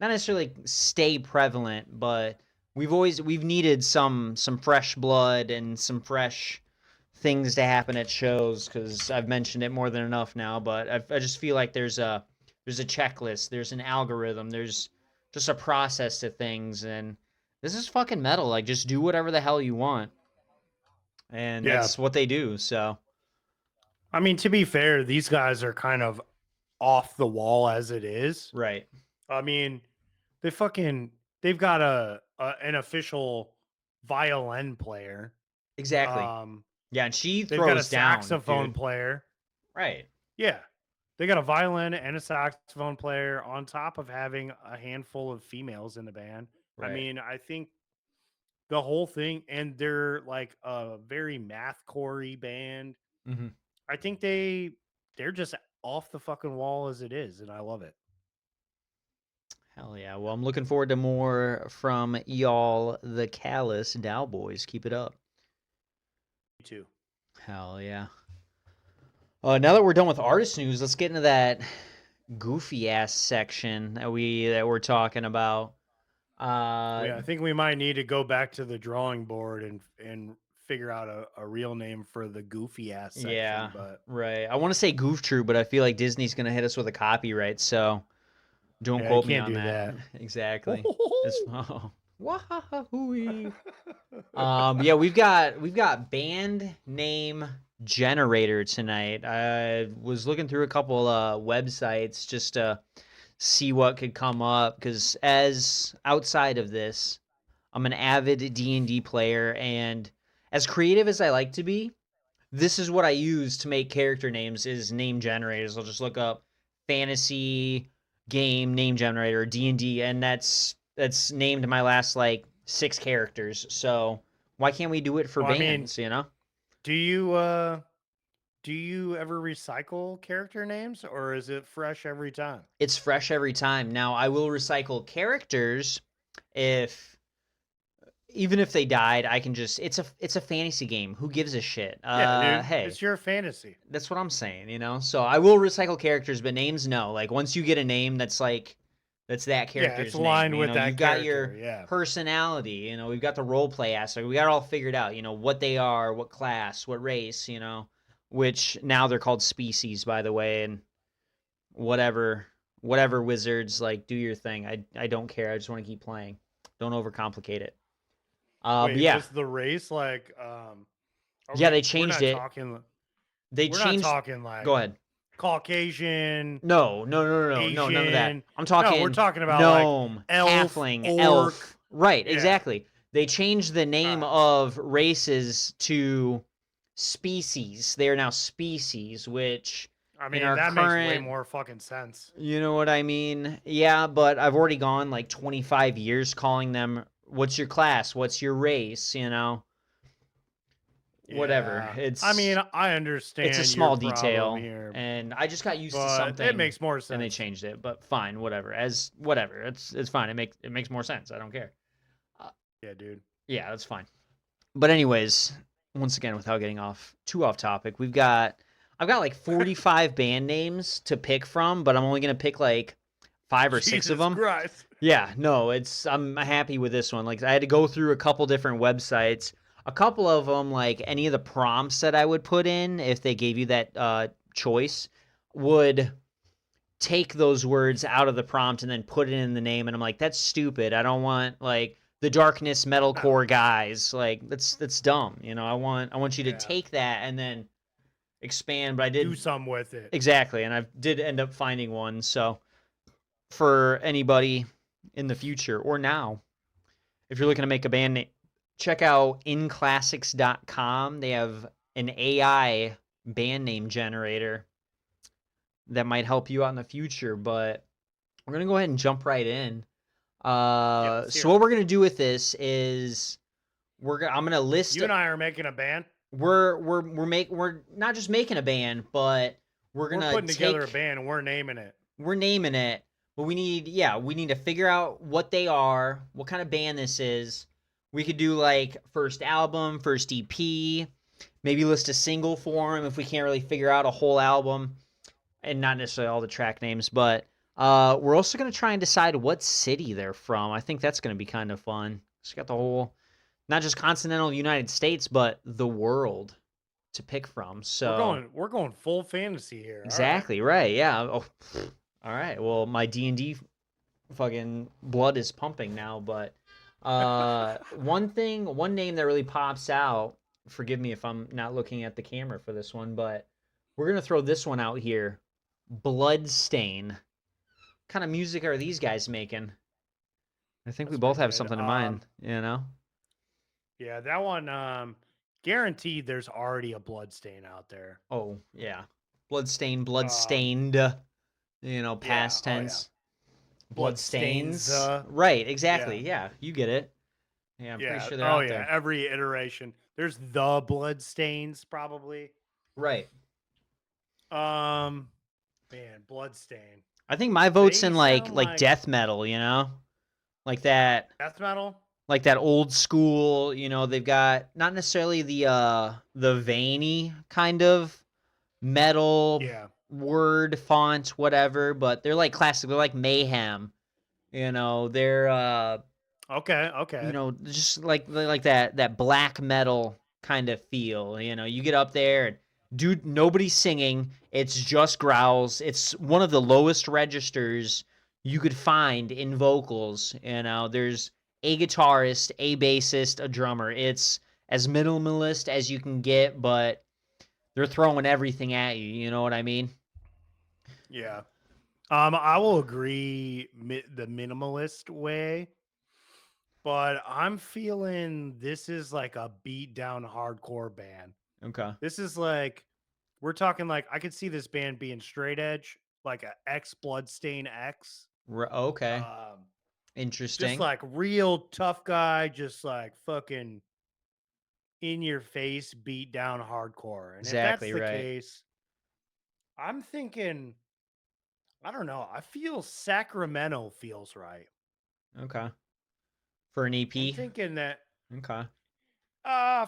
Speaker 2: not necessarily stay prevalent, but we've needed some fresh blood and some fresh things to happen at shows, because I've mentioned it more than enough now. But I just feel like there's a checklist, there's an algorithm, there's just a process to things, and this is fucking metal. Like, just do whatever the hell you want, and
Speaker 1: Yeah.
Speaker 2: that's what they do. So,
Speaker 1: I mean, to be fair, these guys are kind of off the wall as it is.
Speaker 2: right,
Speaker 1: I mean, they've got an official violin player.
Speaker 2: exactly. Yeah, and she
Speaker 1: They've got a
Speaker 2: throws down,
Speaker 1: saxophone
Speaker 2: dude.
Speaker 1: player.
Speaker 2: Right.
Speaker 1: Yeah. They got a violin and a saxophone player on top of having a handful of females in the band. I
Speaker 2: Right.
Speaker 1: mean, I think the whole thing, and they're like a very mathcore-y band.
Speaker 2: Mm-hmm.
Speaker 1: I think they're just off the fucking wall as it is, and I love it.
Speaker 2: Hell yeah. Well, I'm looking forward to more from y'all, the Callous Dowboys. Keep it up.
Speaker 1: Me too.
Speaker 2: Hell yeah. Now that we're done with artist news, let's get into that goofy ass section that we're talking about.
Speaker 1: Yeah, I think we might need to go back to the drawing board and figure out a real name for the goofy ass section.
Speaker 2: Yeah,
Speaker 1: But
Speaker 2: right. I want to say Goof Troop, but I feel like Disney's gonna hit us with a copyright, so don't quote me
Speaker 1: can't
Speaker 2: on
Speaker 1: do
Speaker 2: that.
Speaker 1: that.
Speaker 2: Exactly. It's, oh, wah-ha-ha-hooey. Yeah, we've got band name generator tonight. I was looking through a couple websites just to see what could come up, because as outside of this, I'm an avid D&D player, and as creative as I like to be, this is what I use to make character names, is name generators. I'll just look up fantasy game name generator, D&D, and that's named my last like 6 characters. So why can't we do it for
Speaker 1: Well, I mean,
Speaker 2: bands, you know?
Speaker 1: do you ever recycle character names, or is it fresh every time?
Speaker 2: It's fresh every time. Now, I will recycle characters if even if they died, I can just it's a fantasy game. Who gives a shit?
Speaker 1: Yeah, dude,
Speaker 2: Hey,
Speaker 1: it's your fantasy.
Speaker 2: that's what I'm saying, So I will recycle characters, but names no. Like, once you get a name that's that character's
Speaker 1: it's aligned
Speaker 2: name,
Speaker 1: with that
Speaker 2: you've got your
Speaker 1: character, yeah.
Speaker 2: personality, we've got the role play aspect. We got it all figured out, what they are, what class, what race, which now they're called species, by the way, and whatever wizards, like, do your thing. I don't care. I just want to keep playing. Don't overcomplicate it.
Speaker 1: Wait,
Speaker 2: yeah,
Speaker 1: just the race, like,
Speaker 2: yeah, they changed it. They
Speaker 1: We're
Speaker 2: changed.
Speaker 1: not talking like
Speaker 2: Go ahead.
Speaker 1: Caucasian.
Speaker 2: No,
Speaker 1: Asian.
Speaker 2: none of that. I'm talking.
Speaker 1: No, we're talking about
Speaker 2: gnome,
Speaker 1: like elf,
Speaker 2: halfling,
Speaker 1: orc.
Speaker 2: elf. Right,
Speaker 1: Yeah.
Speaker 2: exactly. They changed the name of races to species. They are now species, which,
Speaker 1: I mean,
Speaker 2: that
Speaker 1: makes way more fucking sense.
Speaker 2: You know what I mean? Yeah, but I've already gone like 25 years calling them, what's your class? What's your race? Whatever.
Speaker 1: Yeah. I mean, I understand.
Speaker 2: It's a small
Speaker 1: your
Speaker 2: detail,
Speaker 1: here,
Speaker 2: and I just got used to
Speaker 1: but
Speaker 2: something.
Speaker 1: it makes more sense.
Speaker 2: And they changed it, but fine, whatever. It's fine. It makes more sense. I don't care.
Speaker 1: Yeah, dude.
Speaker 2: Yeah, that's fine. But anyways, once again, without getting too off topic, I've got like 45 band names to pick from, but I'm only gonna pick like 5 or 6 of them.
Speaker 1: Christ.
Speaker 2: Yeah, no, I'm happy with this one. Like, I had to go through a couple different websites. A couple of them, like, any of the prompts that I would put in, if they gave you that choice, would take those words out of the prompt and then put it in the name. And I'm like, that's stupid. I don't want, like, the darkness metalcore guys. Like, that's dumb. I want you to take that and then expand. But I did
Speaker 1: do something with it.
Speaker 2: Exactly, and I did end up finding one. So for anybody in the future or now, if you're looking to make a band name, check out inclassics.com. They have an AI band name generator that might help you out in the future, but we're going to go ahead and jump right in. So what we're going to do with this is I'm going to list.
Speaker 1: You and I are making a band.
Speaker 2: We're not just making a band, but We're
Speaker 1: We're
Speaker 2: gonna
Speaker 1: putting together a
Speaker 2: take
Speaker 1: band and we're naming it.
Speaker 2: we're naming it, but we need to figure out what they are, what kind of band this is. We could do like first album, first EP, maybe list a single for them if we can't really figure out a whole album, and not necessarily all the track names, but we're also going to try and decide what city they're from. I think that's going to be kind of fun. It's got the whole, not just continental United States, but the world to pick from. So
Speaker 1: We're going full fantasy here. All right.
Speaker 2: exactly right, yeah. Oh, all right. Well, my D&D fucking blood is pumping now, but one name that really pops out. Forgive me if I'm not looking at the camera for this one, but we're gonna throw this one out here. Bloodstain. What kind of music are these guys making? I think we
Speaker 1: That's
Speaker 2: both
Speaker 1: pretty
Speaker 2: have
Speaker 1: good.
Speaker 2: something in mind, you know?
Speaker 1: Yeah, that one guaranteed there's already a blood stain out there.
Speaker 2: Oh, yeah. Bloodstain,
Speaker 1: Um
Speaker 2: bloodstained,
Speaker 1: yeah,
Speaker 2: past
Speaker 1: oh yeah.
Speaker 2: tense.
Speaker 1: Blood stains
Speaker 2: Bloodstains. Right,
Speaker 1: yeah.
Speaker 2: exactly. Yeah, you get it. Yeah, I'm pretty
Speaker 1: Yeah.
Speaker 2: sure they're
Speaker 1: Oh
Speaker 2: out
Speaker 1: yeah,
Speaker 2: there.
Speaker 1: every iteration. There's the blood stains probably.
Speaker 2: Right.
Speaker 1: Um man, blood stain.
Speaker 2: I think my vote's
Speaker 1: They
Speaker 2: in like
Speaker 1: sound
Speaker 2: like
Speaker 1: like
Speaker 2: death metal, like that,
Speaker 1: death metal.
Speaker 2: like that old school. They've got not necessarily the veiny kind of metal
Speaker 1: Yeah.
Speaker 2: word font, whatever, but they're like classic. They're like mayhem. They're
Speaker 1: Okay, okay.
Speaker 2: just like that black metal kind of feel. You get up there and dude, nobody's singing. It's just growls. It's one of the lowest registers you could find in vocals. There's a guitarist, a bassist, a drummer. It's as minimalist as you can get, but they're throwing everything at you. You know what I mean?
Speaker 1: Yeah. I will agree the minimalist way, but I'm feeling this is like a beat down hardcore band.
Speaker 2: Okay.
Speaker 1: This is like we're talking like I could see this band being straight edge, like a X Bloodstain X.
Speaker 2: Okay.
Speaker 1: Um, just
Speaker 2: Interesting.
Speaker 1: like real tough guy, just like fucking in your face, beat down hardcore. And if that's
Speaker 2: Exactly
Speaker 1: the
Speaker 2: right.
Speaker 1: case, I'm thinking, I don't know. I feel Sacramento feels right.
Speaker 2: Okay. For an
Speaker 1: I'm
Speaker 2: EP.
Speaker 1: thinking that
Speaker 2: Okay.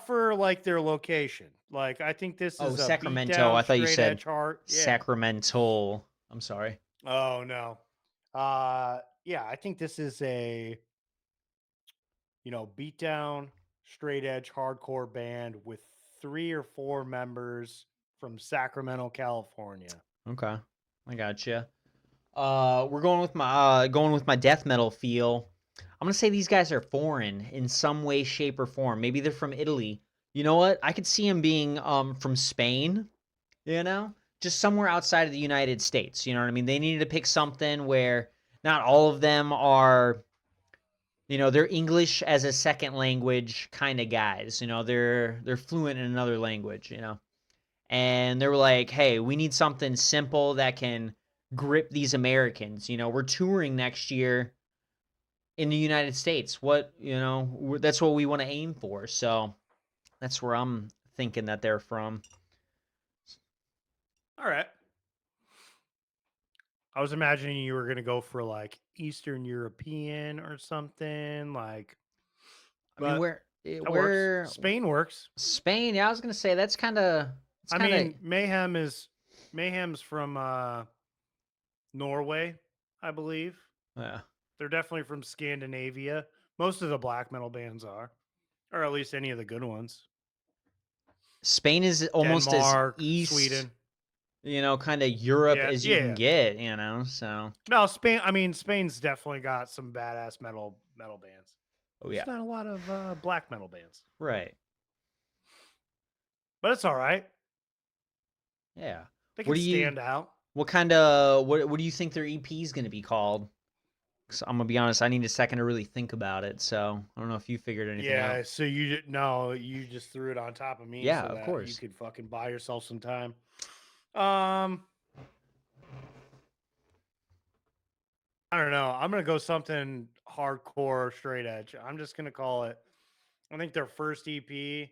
Speaker 1: for like their location. Like I think this
Speaker 2: Oh,
Speaker 1: is a beat
Speaker 2: Sacramento.
Speaker 1: down,
Speaker 2: I thought you
Speaker 1: straight
Speaker 2: said
Speaker 1: edge heart. Yeah.
Speaker 2: Sacramento. I'm sorry.
Speaker 1: Oh no. Yeah, I think this is a beat down, straight edge hardcore band with 3 or 4 members from Sacramento, California.
Speaker 2: Okay. I gotcha. We're going with my death metal feel. I'm gonna say these guys are foreign in some way, shape, or form. Maybe they're from Italy. You know what? I could see them being from Spain. Just somewhere outside of the United States. You know what I mean? They needed to pick something where not all of them are, they're English as a second language kind of guys. They're fluent in another language. And they were like, "Hey, we need something simple that can grip these Americans. We're touring next year in the United States. That's what we want to aim for." So that's where I'm thinking that they're from.
Speaker 1: All right. I was imagining you were going to go for like Eastern European or something like,
Speaker 2: I mean,
Speaker 1: but
Speaker 2: where
Speaker 1: that works.
Speaker 2: where
Speaker 1: Spain works.
Speaker 2: Spain? Yeah, I was gonna say that's kind of it's
Speaker 1: I
Speaker 2: kind of
Speaker 1: mean, Mayhem's from Norway, I believe.
Speaker 2: yeah.
Speaker 1: They're definitely from Scandinavia. Most of the black metal bands are, or at least any of the good ones.
Speaker 2: Spain is almost as
Speaker 1: Denmark,
Speaker 2: east,
Speaker 1: Sweden.
Speaker 2: kind of Europe
Speaker 1: Yeah,
Speaker 2: as you can
Speaker 1: yeah.
Speaker 2: get. So
Speaker 1: No, Spain. I mean, Spain's definitely got some badass metal bands.
Speaker 2: oh
Speaker 1: There's
Speaker 2: yeah,
Speaker 1: not a lot of black metal bands,
Speaker 2: right.
Speaker 1: but it's all right.
Speaker 2: Yeah.
Speaker 1: They
Speaker 2: What
Speaker 1: can
Speaker 2: do you
Speaker 1: stand out.
Speaker 2: what do you think their EP is gonna be called? 'Cause I'm gonna be honest, I need a second to really think about it. So I don't know if you figured anything out.
Speaker 1: Yeah, so you just threw it on top of me
Speaker 2: Yeah,
Speaker 1: so
Speaker 2: of
Speaker 1: that you
Speaker 2: course.
Speaker 1: could fucking buy yourself some time. Um, I don't know. I'm gonna go something hardcore, straight edge. I'm just gonna call it. I think their first EP.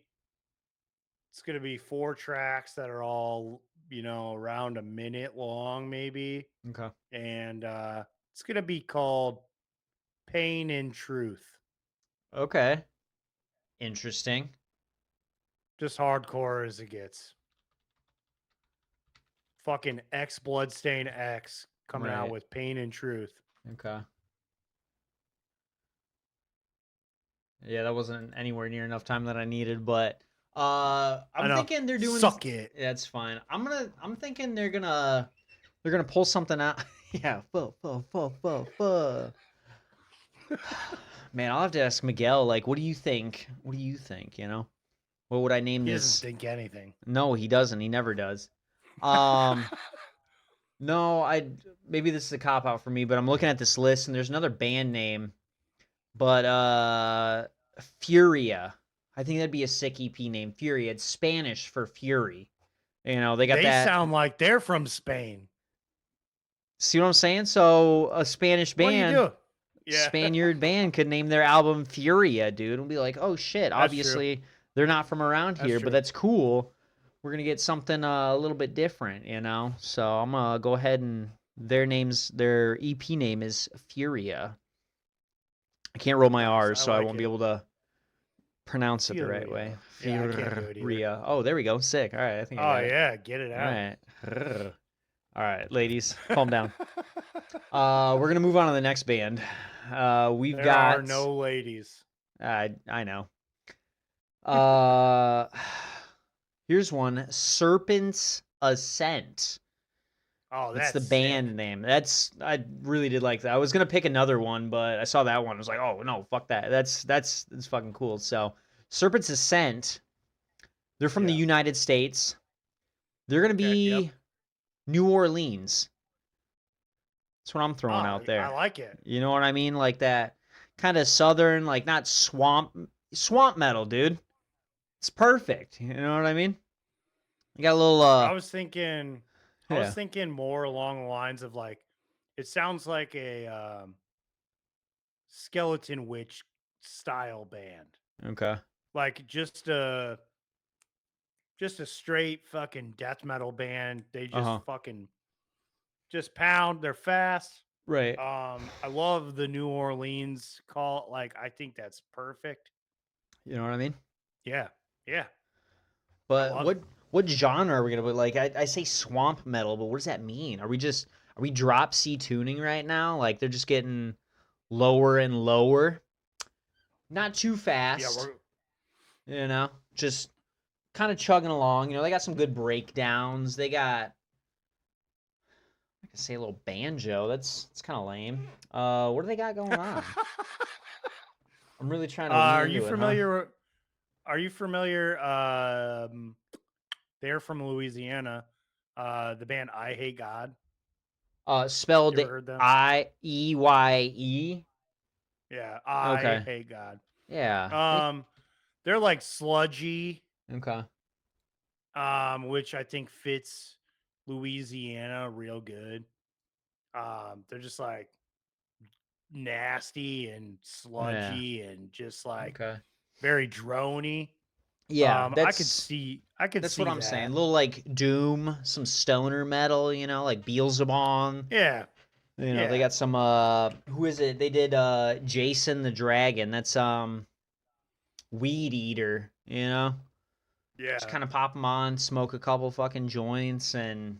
Speaker 1: It's gonna be 4 tracks that are all around a minute long, maybe.
Speaker 2: Okay.
Speaker 1: And it's gonna be called Pain and Truth.
Speaker 2: Okay. Interesting.
Speaker 1: Just hardcore as it gets. Fucking X Bloodstain X coming out
Speaker 2: Right.
Speaker 1: with Pain and Truth.
Speaker 2: Okay. Yeah, that wasn't anywhere near enough time that I needed, but
Speaker 1: I
Speaker 2: I'm
Speaker 1: know.
Speaker 2: thinking they're doing
Speaker 1: Suck it.
Speaker 2: yeah, it's fine. I'm thinking they're gonna pull something out. Yeah, fuh. Man, I'll have to ask Miguel, like, what do you think? What do you think, you know? What would I name
Speaker 1: He doesn't
Speaker 2: this?
Speaker 1: think anything.
Speaker 2: No, he doesn't. He never does. Um, no, maybe this is a cop out for me, but I'm looking at this list and there's another band name, but Furia. I think that'd be a sick EP name. Furia. It's Spanish for fury. They got
Speaker 1: They
Speaker 2: that.
Speaker 1: sound like they're from Spain.
Speaker 2: See what I'm saying? So a Spanish
Speaker 1: What do you
Speaker 2: band,
Speaker 1: do? Yeah,
Speaker 2: Spaniard band could name their album Furia, dude, and be like, oh shit.
Speaker 1: that's true.
Speaker 2: Obviously, they're not from around
Speaker 1: That's
Speaker 2: here, but
Speaker 1: true.
Speaker 2: that's cool. We're gonna get something a little bit different, So I'm gonna go ahead and their EP name is Furia. I can't roll my
Speaker 1: Nice.
Speaker 2: R's,
Speaker 1: I
Speaker 2: so I
Speaker 1: like
Speaker 2: won't be
Speaker 1: it.
Speaker 2: able to pronounce it the right way.
Speaker 1: Furia. Yeah, I can't do it either.
Speaker 2: Furia. Oh, there we go. Sick. All right, I think I
Speaker 1: Oh
Speaker 2: got it.
Speaker 1: yeah, get it
Speaker 2: All
Speaker 1: out.
Speaker 2: right. All right, ladies, calm down. We're gonna move on to the next band. We've
Speaker 1: There
Speaker 2: got.
Speaker 1: are no ladies.
Speaker 2: I know. Here's one. Serpent's Ascent.
Speaker 1: Oh,
Speaker 2: That's the
Speaker 1: that's sick.
Speaker 2: band name. I really did like that. I was gonna pick another one, but I saw that one. I was like, oh no, fuck that. That's fucking cool. So Serpent's Ascent. They're from the
Speaker 1: Yeah.
Speaker 2: United States. They're gonna
Speaker 1: Okay. Yep.
Speaker 2: be New Orleans. That's what I'm throwing
Speaker 1: Oh,
Speaker 2: out
Speaker 1: I
Speaker 2: there.
Speaker 1: like it.
Speaker 2: You know what I mean? Like that kind of southern, like not swamp metal, dude. It's perfect. You know what I mean? You got a little
Speaker 1: I was thinking
Speaker 2: yeah.
Speaker 1: more along the lines of like it sounds like a skeleton witch style band.
Speaker 2: Okay.
Speaker 1: Like just a straight fucking death metal band. They just
Speaker 2: Uh-huh.
Speaker 1: fucking just pound. They're fast.
Speaker 2: Right.
Speaker 1: I love the New Orleans call. Like I think that's perfect.
Speaker 2: You know what I mean?
Speaker 1: Yeah. Yeah. I
Speaker 2: But
Speaker 1: love it.
Speaker 2: what genre are we gonna put? Like I say swamp metal, but what does that mean? Are we drop C tuning right now? Like they're just getting lower and lower. Not too
Speaker 1: Yeah,
Speaker 2: fast, just kind of chugging along. They got some good breakdowns. They got I could say a little banjo. That's kind of lame. What do they got going on? I'm really trying to lean
Speaker 1: are you
Speaker 2: into it, huh?
Speaker 1: familiar? Are you familiar? They're from Louisiana. The band I Hate God.
Speaker 2: Spelled
Speaker 1: You ever heard them?
Speaker 2: Ieye.
Speaker 1: Yeah, I
Speaker 2: Okay.
Speaker 1: Hate God.
Speaker 2: Yeah.
Speaker 1: They're like sludgy,
Speaker 2: Okay.
Speaker 1: which I think fits Louisiana real good. They're just like nasty and
Speaker 2: Yeah.
Speaker 1: sludgy and just like
Speaker 2: Okay.
Speaker 1: very drony.
Speaker 2: Yeah,
Speaker 1: I could
Speaker 2: that's what
Speaker 1: see
Speaker 2: I'm saying. A
Speaker 1: that.
Speaker 2: little like Doom, some stoner metal, like Beelzebub.
Speaker 1: Yeah,
Speaker 2: They
Speaker 1: yeah,
Speaker 2: got some who is it? They did Jason the Dragon. That's Weed Eater. Just
Speaker 1: yeah.
Speaker 2: kind of pop them on, smoke a couple fucking joints and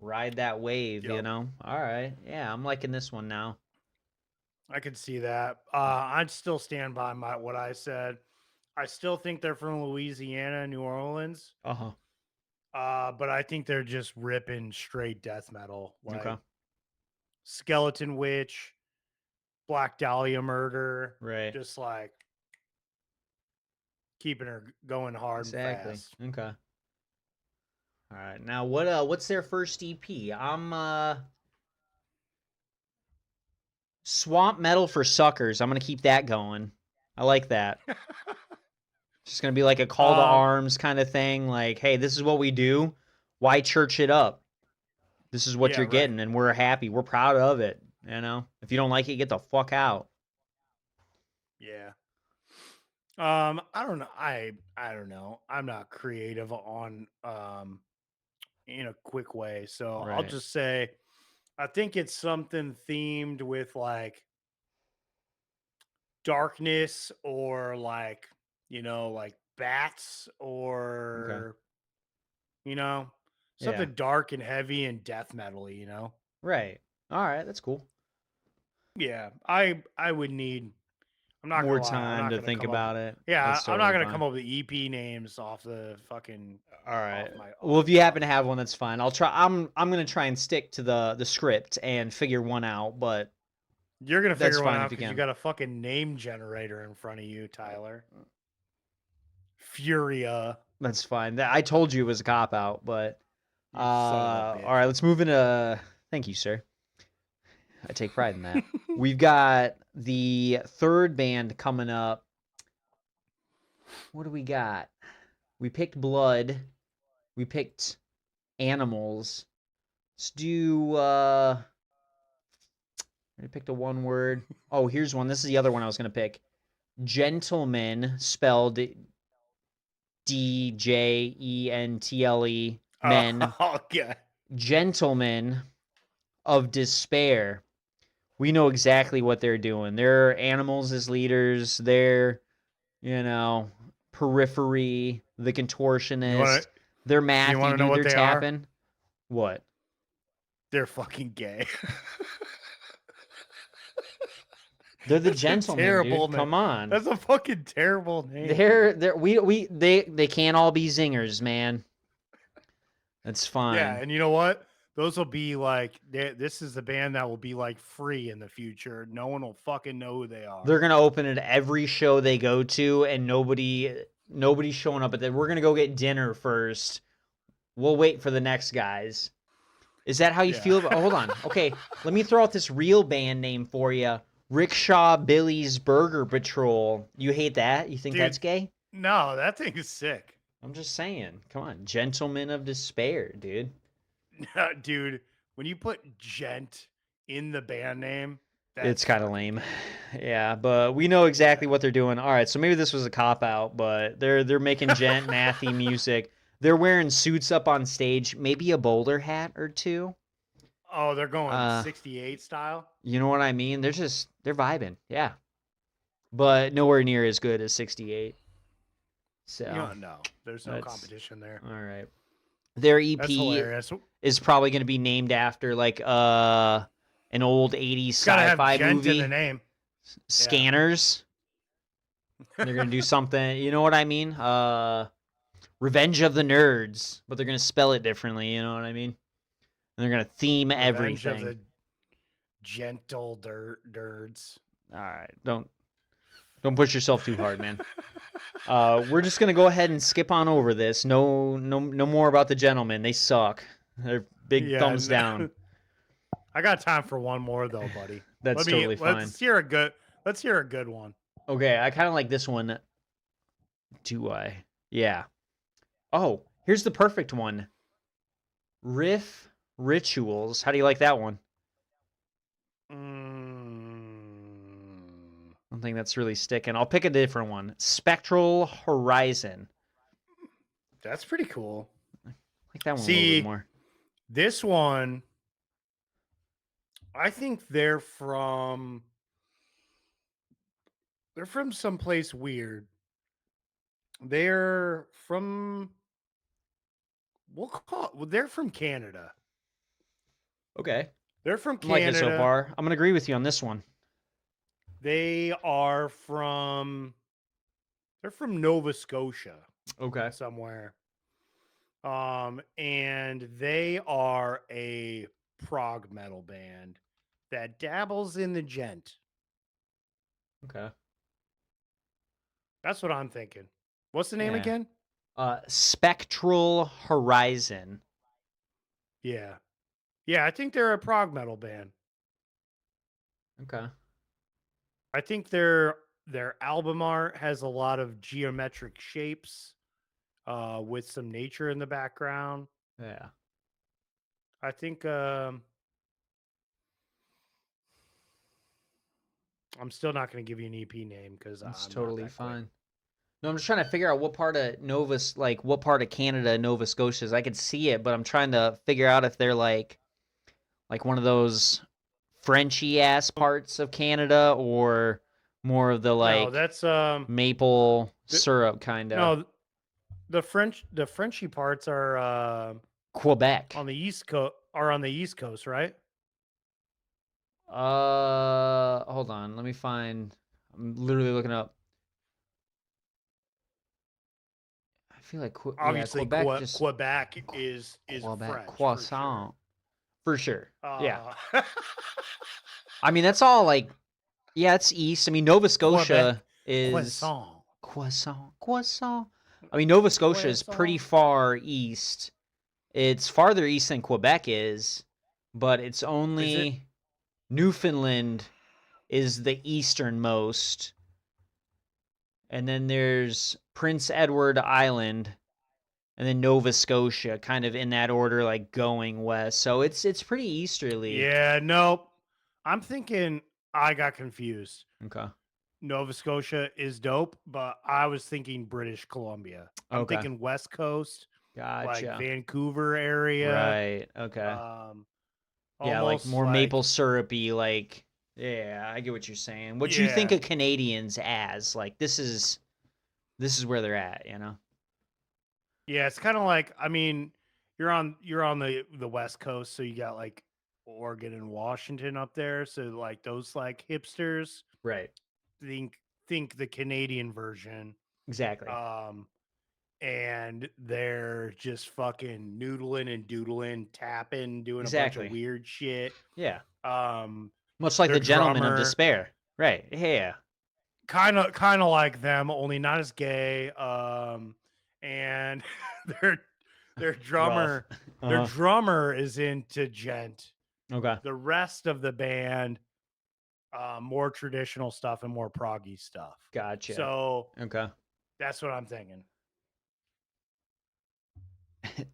Speaker 2: ride that wave.
Speaker 1: Yep.
Speaker 2: All right. Yeah, I'm liking this one now.
Speaker 1: I could see that. I'd still stand by what I said. I still think they're from Louisiana, New Orleans.
Speaker 2: Uh-huh.
Speaker 1: But I think they're just ripping straight death metal,
Speaker 2: Okay.
Speaker 1: like Skeleton Witch, Black Dahlia Murder,
Speaker 2: Right.
Speaker 1: just like keeping her going hard and
Speaker 2: Exactly.
Speaker 1: fast.
Speaker 2: Okay. All right. Now what's their first EP? I'm Swamp Metal for Suckers. I'm going to keep that going. I like that. It's just going to be like a call to
Speaker 1: um,
Speaker 2: arms kind of thing. Like, hey, this is what we do. Why church it up? This is what
Speaker 1: yeah,
Speaker 2: you're
Speaker 1: right.
Speaker 2: getting, and we're happy. We're proud of it. If you don't like it, get the fuck out.
Speaker 1: Yeah. I don't know. I don't know. I'm not creative on in a quick way. So I'll
Speaker 2: Right.
Speaker 1: just say I think it's something themed with like darkness or like, like bats
Speaker 2: Okay.
Speaker 1: or,
Speaker 2: Yeah.
Speaker 1: something dark and heavy and death metal.
Speaker 2: Right. All right. That's cool.
Speaker 1: Yeah, I would need. I'm not
Speaker 2: More
Speaker 1: gonna lie. I'm
Speaker 2: time
Speaker 1: not
Speaker 2: to
Speaker 1: gonna
Speaker 2: think
Speaker 1: come up.
Speaker 2: about it.
Speaker 1: Yeah,
Speaker 2: That's
Speaker 1: I'm not
Speaker 2: totally
Speaker 1: gonna come
Speaker 2: fine.
Speaker 1: up with EP names off the fucking
Speaker 2: All right.
Speaker 1: off my
Speaker 2: Well,
Speaker 1: off
Speaker 2: if
Speaker 1: the
Speaker 2: you
Speaker 1: top
Speaker 2: happen
Speaker 1: of
Speaker 2: to
Speaker 1: my
Speaker 2: have
Speaker 1: head.
Speaker 2: one, that's fine. I'll try. I'm gonna try and stick to the script and figure one out, but
Speaker 1: You're gonna
Speaker 2: that's
Speaker 1: figure one
Speaker 2: fine
Speaker 1: out
Speaker 2: if you
Speaker 1: because you
Speaker 2: can.
Speaker 1: got a fucking name generator in front of you, Tyler. Furia,
Speaker 2: That's fine. I told you it was a cop out, but
Speaker 1: you son of a
Speaker 2: all right.
Speaker 1: bitch.
Speaker 2: Let's move into. Thank you, sir. I take pride in that. We've got the third band coming up. What do we got? We picked blood. We picked animals. Let's do I picked a one word. Oh, here's one. This is the other one I was gonna pick. Gentleman, spelled DJENTLE, men.
Speaker 1: Oh, okay.
Speaker 2: Gentlemen of despair. We know exactly what they're doing. They're animals as leaders. They're, you know, periphery, the
Speaker 1: You want
Speaker 2: contortionist.
Speaker 1: to
Speaker 2: They're
Speaker 1: you want
Speaker 2: mathy,
Speaker 1: to know
Speaker 2: dude.
Speaker 1: what
Speaker 2: They're
Speaker 1: they are?
Speaker 2: tapping. What?
Speaker 1: They're fucking gay.
Speaker 2: They're the
Speaker 1: That's a
Speaker 2: gentlemen,
Speaker 1: terrible
Speaker 2: dude.
Speaker 1: name.
Speaker 2: Come on.
Speaker 1: That's a fucking terrible name, dude.
Speaker 2: They can't all be zingers, man. That's
Speaker 1: Yeah,
Speaker 2: fine.
Speaker 1: and you know what? Those will be like this is the band that will be like free in the future. No one will fucking know who they
Speaker 2: They're
Speaker 1: are.
Speaker 2: gonna open at every show they go to, and nobody's showing up. But then we're gonna go get dinner first. We'll wait for the next guys. Is that how you
Speaker 1: Yeah.
Speaker 2: feel about? Hold on. Okay, let me throw out this real band name for you. Rickshaw Billy's Burger Patrol. You hate that? You think that's
Speaker 1: Dude,
Speaker 2: gay?
Speaker 1: no, that thing is sick.
Speaker 2: I'm just saying. Come on, Gentlemen of Despair, dude.
Speaker 1: Dude, when you put gent in the band name,
Speaker 2: It's
Speaker 1: that's
Speaker 2: kind of
Speaker 1: fucking
Speaker 2: lame.
Speaker 1: gay.
Speaker 2: Yeah, but we know
Speaker 1: Yeah.
Speaker 2: exactly what they're doing. All right, so maybe this was a cop out, but they're making gent mathy music. They're wearing suits up on stage, maybe a bowler hat or two.
Speaker 1: Oh, they're going
Speaker 2: Uh,
Speaker 1: 68 style?
Speaker 2: you know what I mean? They're vibing. Yeah. But nowhere near as good as 68. So,
Speaker 1: No. There's no
Speaker 2: that's
Speaker 1: competition there.
Speaker 2: all right. Their
Speaker 1: That's
Speaker 2: EP
Speaker 1: hilarious.
Speaker 2: is probably going to be named after like an old 80s
Speaker 1: It's got to have
Speaker 2: sci-fi
Speaker 1: gent in the
Speaker 2: movie,
Speaker 1: name. Yeah.
Speaker 2: Scanners. They're going to do something, you know what I mean? Revenge of the Nerds, but they're going to spell it differently, you know what I mean? And they're going to theme
Speaker 1: Revenge of
Speaker 2: everything.
Speaker 1: the gentle dirds.
Speaker 2: All right, don't push yourself too hard, man. We're just gonna go ahead and skip on over this. No more about the gentlemen. They suck. They're big
Speaker 1: Yeah.
Speaker 2: thumbs down.
Speaker 1: I got time for one more though, buddy.
Speaker 2: That's totally fine.
Speaker 1: Let's hear a good one.
Speaker 2: Okay, I kind of like this one. Do I? Yeah. Oh, here's the perfect one. Riff Rituals. How do you like that one?
Speaker 1: Mm,
Speaker 2: I don't think that's really sticking. I'll pick a different one. Spectral Horizon.
Speaker 1: that's pretty cool.
Speaker 2: I like that one a little bit
Speaker 1: See,
Speaker 2: more.
Speaker 1: this one, I think they're from someplace weird. They're from they're from Canada.
Speaker 2: Okay.
Speaker 1: They're from
Speaker 2: I'm liking it so
Speaker 1: Canada.
Speaker 2: far. I'm gonna agree with you on this one.
Speaker 1: They are they're from Nova Scotia
Speaker 2: Okay.
Speaker 1: somewhere. And they are a prog metal band that dabbles in the gent.
Speaker 2: Okay.
Speaker 1: That's what I'm thinking. What's the name
Speaker 2: Yeah.
Speaker 1: again?
Speaker 2: Spectral Horizon.
Speaker 1: Yeah. Yeah, I think they're a prog metal band.
Speaker 2: Okay.
Speaker 1: I think their album art has a lot of geometric shapes with some nature in the background.
Speaker 2: Yeah.
Speaker 1: I think I'm still not going to give you an EP name because
Speaker 2: That's
Speaker 1: I'm not
Speaker 2: totally
Speaker 1: that quick.
Speaker 2: fine. No, I'm just trying to figure out what part of what part of Canada Nova Scotia is. I could see it, but I'm trying to figure out if they're like one of those Frenchy ass parts of Canada or more of the
Speaker 1: No,
Speaker 2: like
Speaker 1: that's
Speaker 2: maple
Speaker 1: the,
Speaker 2: syrup kind of
Speaker 1: no, the Frenchy parts are
Speaker 2: Quebec.
Speaker 1: on the East Coast, right?
Speaker 2: Hold on. Let me find. I'm literally looking up. I feel like yeah,
Speaker 1: Obviously,
Speaker 2: Quebec just
Speaker 1: Quebec is
Speaker 2: Quebec
Speaker 1: French for sure.
Speaker 2: croissant for sure. Yeah.
Speaker 1: Uh,
Speaker 2: I mean, that's all like yeah, it's east. I mean, Nova
Speaker 1: Quebec
Speaker 2: Scotia is
Speaker 1: croissant,
Speaker 2: croissant. I mean, Nova Scotia is pretty
Speaker 1: croissant.
Speaker 2: far east. It's farther east than Quebec is, but it's
Speaker 1: Is it?
Speaker 2: only Newfoundland is the easternmost. And then there's Prince Edward Island and then Nova Scotia kind of in that order like going west. So it's pretty easterly.
Speaker 1: Yeah, nope. I'm thinking I got confused.
Speaker 2: Okay.
Speaker 1: Nova Scotia is dope, but I was thinking British Columbia. I'm
Speaker 2: Okay.
Speaker 1: thinking West Coast, like
Speaker 2: Gotcha.
Speaker 1: Vancouver area,
Speaker 2: Right. Okay.
Speaker 1: um,
Speaker 2: Yeah, like
Speaker 1: almost
Speaker 2: more maple
Speaker 1: like
Speaker 2: syrupy, like yeah, I get what you're saying. What you think
Speaker 1: yeah,
Speaker 2: of Canadians as, like this is where they're at, you know?
Speaker 1: yeah. It's kind of like I mean, you're on the West Coast, so you got like Oregon and Washington up there, so like those like hipsters
Speaker 2: Right.
Speaker 1: think think the Canadian version.
Speaker 2: Exactly.
Speaker 1: Um, and they're just fucking noodling and doodling, tapping, doing a bunch of
Speaker 2: Exactly.
Speaker 1: weird shit.
Speaker 2: Yeah.
Speaker 1: Um,
Speaker 2: Much like
Speaker 1: their
Speaker 2: the gentleman of
Speaker 1: drummer,
Speaker 2: despair. Right. Yeah.
Speaker 1: kind of like them, only not as gay. And their their
Speaker 2: Rough.
Speaker 1: drummer, their
Speaker 2: Uh-huh.
Speaker 1: drummer is into gent.
Speaker 2: Okay.
Speaker 1: The rest of the band, more traditional stuff and more proggy stuff.
Speaker 2: Gotcha.
Speaker 1: So
Speaker 2: Okay.
Speaker 1: that's what I'm thinking.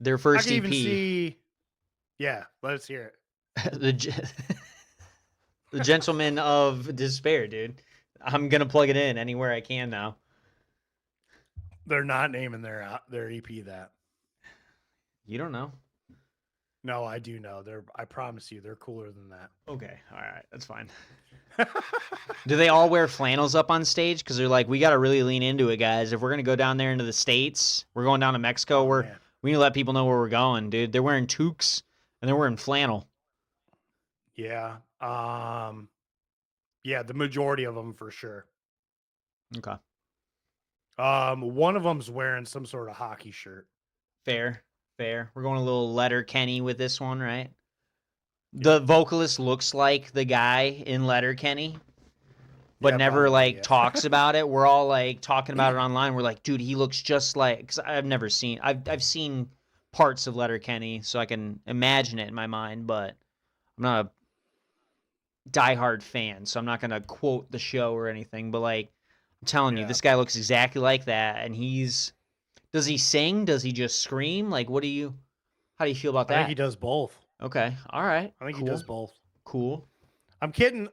Speaker 2: Their
Speaker 1: I
Speaker 2: first
Speaker 1: could even
Speaker 2: EP,
Speaker 1: see. Yeah, let's hear it.
Speaker 2: the the gentleman of despair, dude. I'm gonna plug it in anywhere I can now.
Speaker 1: They're not naming their EP that.
Speaker 2: You don't know.
Speaker 1: No, I do know. I promise you, they're cooler than that.
Speaker 2: Okay. All right. That's fine. Do they all wear flannels up on stage? Because they're like, we got to really lean into it, guys. If we're gonna go down there into the states, we're going down to Mexico.
Speaker 1: Oh man.
Speaker 2: We need to let people know where we're going, dude. They're wearing toques and they're wearing flannel.
Speaker 1: Yeah. Yeah, the majority of them for sure.
Speaker 2: Okay.
Speaker 1: One of them's wearing some sort of hockey shirt.
Speaker 2: Fair. Fair. We're going a little Letter Kenny with this one, right?
Speaker 1: Yep.
Speaker 2: The vocalist looks like the guy in Letter Kenny, but
Speaker 1: Yeah,
Speaker 2: never
Speaker 1: probably.
Speaker 2: like
Speaker 1: Yeah.
Speaker 2: talks about it. We're all like talking about it online. We're like, dude, he looks just like. Because I've seen parts of Letter Kenny, so I can imagine it in my mind, but I'm not a diehard fan, so I'm not gonna quote the show or anything. But like, I'm telling you,
Speaker 1: Yeah.
Speaker 2: this guy looks exactly like that, and he's. Does he sing? Does he just scream? Like, what do you? How do you feel about
Speaker 1: I think he
Speaker 2: that?
Speaker 1: does both.
Speaker 2: Okay, all right,
Speaker 1: I think he does
Speaker 2: cool,
Speaker 1: both.
Speaker 2: cool.
Speaker 1: I'm getting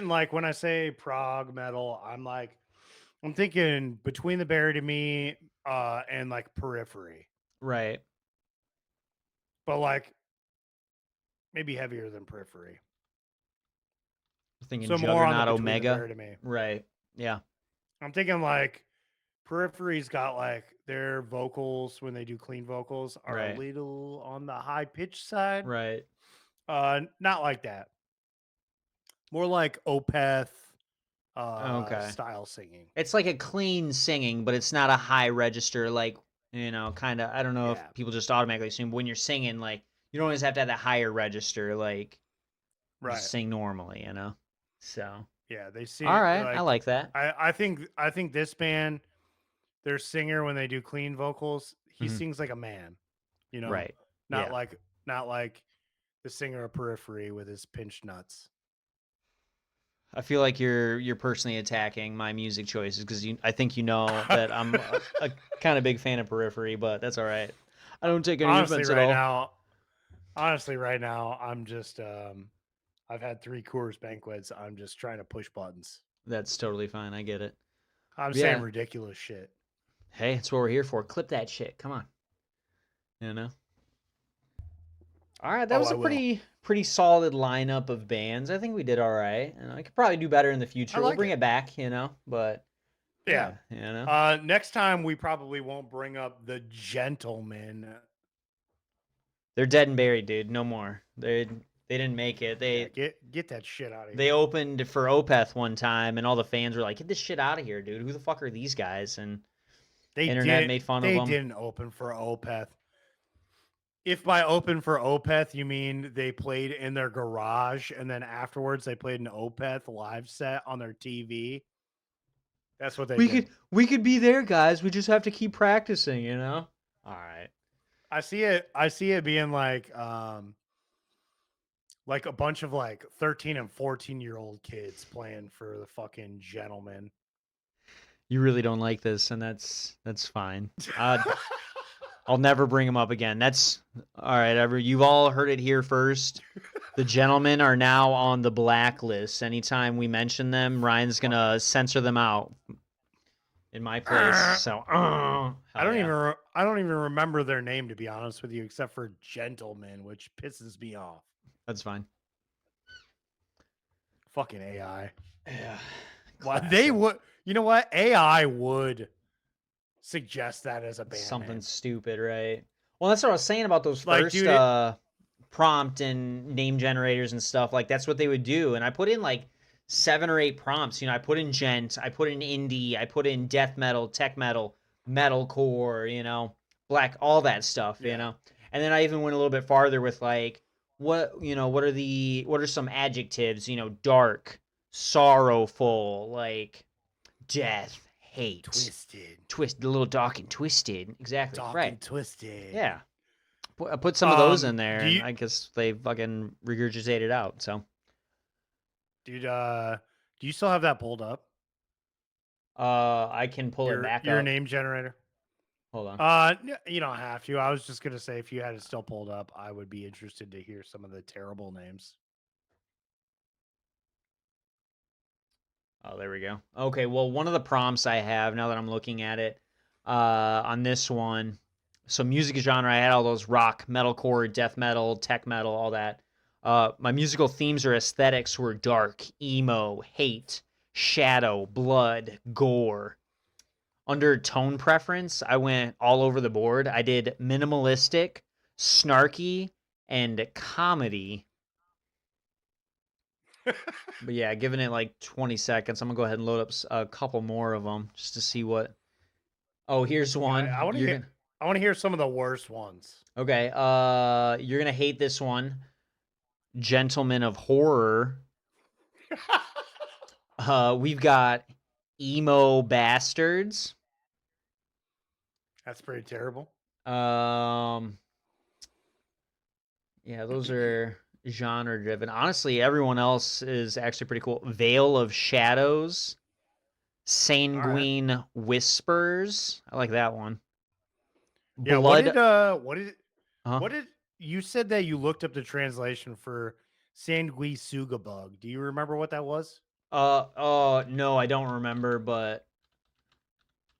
Speaker 1: like when I say prog metal, I'm thinking between the Buried to Me and like Periphery.
Speaker 2: Right.
Speaker 1: But like maybe heavier than Periphery.
Speaker 2: Thinking
Speaker 1: So more on the
Speaker 2: Juggernaut
Speaker 1: between the
Speaker 2: Omega.
Speaker 1: Buried to Me.
Speaker 2: Right. Yeah.
Speaker 1: I'm thinking like Periphery's got like their vocals when they do clean vocals are a
Speaker 2: Right.
Speaker 1: little on the high pitch side.
Speaker 2: Right.
Speaker 1: Not like that. More like Opeth
Speaker 2: Okay.
Speaker 1: style singing.
Speaker 2: It's like a clean singing, but it's not a high register, like, kind of. I don't know if
Speaker 1: Yeah.
Speaker 2: people just automatically assume, but when you're singing, like, you don't always have to have that higher register, like, just
Speaker 1: Right.
Speaker 2: sing normally, So,
Speaker 1: Yeah. They
Speaker 2: all
Speaker 1: sing
Speaker 2: right. I
Speaker 1: like
Speaker 2: like that.
Speaker 1: I think this band, their singer when they do clean vocals, he
Speaker 2: Hmm.
Speaker 1: sings like a man, you know,
Speaker 2: Right.
Speaker 1: not
Speaker 2: Yeah.
Speaker 1: like not like the singer of Periphery with his pinched nuts.
Speaker 2: I feel like you're personally attacking my music choices because I think you know that I'm a kind of big fan of Periphery, but that's all right. I don't take any
Speaker 1: honestly,
Speaker 2: offense at
Speaker 1: right
Speaker 2: all.
Speaker 1: now, honestly, right now, I'm just I've had 3 Coors banquets. I'm just trying to push buttons.
Speaker 2: That's totally fine. I get it.
Speaker 1: I'm saying
Speaker 2: Yeah.
Speaker 1: ridiculous shit.
Speaker 2: Hey, it's what we're here for. Clip that shit. Come on. You know? All right, that
Speaker 1: Oh,
Speaker 2: was
Speaker 1: I
Speaker 2: a
Speaker 1: will.
Speaker 2: pretty solid lineup of bands. I think we did all right. I could probably do better in the
Speaker 1: I
Speaker 2: future. We'll
Speaker 1: like
Speaker 2: bring
Speaker 1: it.
Speaker 2: it back, but
Speaker 1: Yeah.
Speaker 2: yeah.
Speaker 1: Next time we probably won't bring up the gentleman.
Speaker 2: They're dead and buried, dude. No more. They didn't make it.
Speaker 1: Yeah, get that shit out of
Speaker 2: They
Speaker 1: here.
Speaker 2: opened for Opeth one time, and all the fans were like, "Get this shit out of here, dude. Who the fuck are these guys?" And internet made fun of
Speaker 1: They
Speaker 2: them.
Speaker 1: didn't open for Opeth. If by open for Opeth you mean they played in their garage and then afterwards they played an Opeth live set on their TV, that's what they did.
Speaker 2: We could be there, guys. We just have to keep practicing, you know. All right.
Speaker 1: I see it. I see it being like a bunch of like 13 and 14-year-old kids playing for the fucking gentleman.
Speaker 2: You really don't like this, and that's fine. I'll never bring him up again. That's all right. You've all heard it here first. The gentlemen are now on the blacklist. Anytime we mention them, Ryan's gonna censor them out in my place. So, hell yeah,
Speaker 1: I don't even remember their name, to be honest with you, except for gentleman, which pisses me off.
Speaker 2: that's fine.
Speaker 1: Fucking AI.
Speaker 2: Yeah,
Speaker 1: Why they
Speaker 2: classic.
Speaker 1: would, you know what? AI would suggest that as a band
Speaker 2: Something
Speaker 1: name.
Speaker 2: stupid, right? Well, that's what I was saying about those
Speaker 1: Like,
Speaker 2: first
Speaker 1: dude, it
Speaker 2: prompt and name generators and stuff. Like that's what they would do. And I put in like 7 or 8 prompts. I put in gent, I put in indie, I put in death metal, tech metal, metalcore, black, all that stuff.
Speaker 1: yeah.
Speaker 2: And then I even went a little bit farther with like what are some adjectives, dark, sorrowful, like death, hate,
Speaker 1: Twisted.
Speaker 2: a little dark and twisted. Exactly.
Speaker 1: Dark
Speaker 2: Right.
Speaker 1: and twisted.
Speaker 2: Yeah. I put some of those in there,
Speaker 1: Do
Speaker 2: and
Speaker 1: you
Speaker 2: I guess they fucking regurgitated out. So,
Speaker 1: dude do you still have that pulled up?
Speaker 2: I can pull it back
Speaker 1: Your
Speaker 2: up.
Speaker 1: name generator?
Speaker 2: Hold on.
Speaker 1: You don't have to. I was just gonna say if you had it still pulled up, I would be interested to hear some of the terrible names.
Speaker 2: Oh, there we go. Okay, well, one of the prompts I have now that I'm looking at it, on this one, so music genre, I had all those rock, metalcore, death metal, tech metal, all that. My musical themes or aesthetics were dark, emo, hate, shadow, blood, gore. Under tone preference, I went all over the board. I did minimalistic, snarky, and comedy. But yeah, giving it like 20 seconds, I'm gonna go ahead and load up a couple more of them just to see what. Oh, here's
Speaker 1: Yeah,
Speaker 2: one. You're gonna.
Speaker 1: I want to hear some of the worst ones.
Speaker 2: Okay. You're gonna hate this one. Gentleman of Horror. We've got emo bastards.
Speaker 1: That's pretty terrible.
Speaker 2: Um, yeah, those are genre driven. Honestly, everyone else is actually pretty cool. Veil of Shadows,
Speaker 1: All right.
Speaker 2: Sanguine Whispers. I like that one.
Speaker 1: Yeah,
Speaker 2: Blood. Huh?
Speaker 1: what did you said that you looked up the translation for Sanguisugabug. Do you remember what that was?
Speaker 2: No, I don't remember, but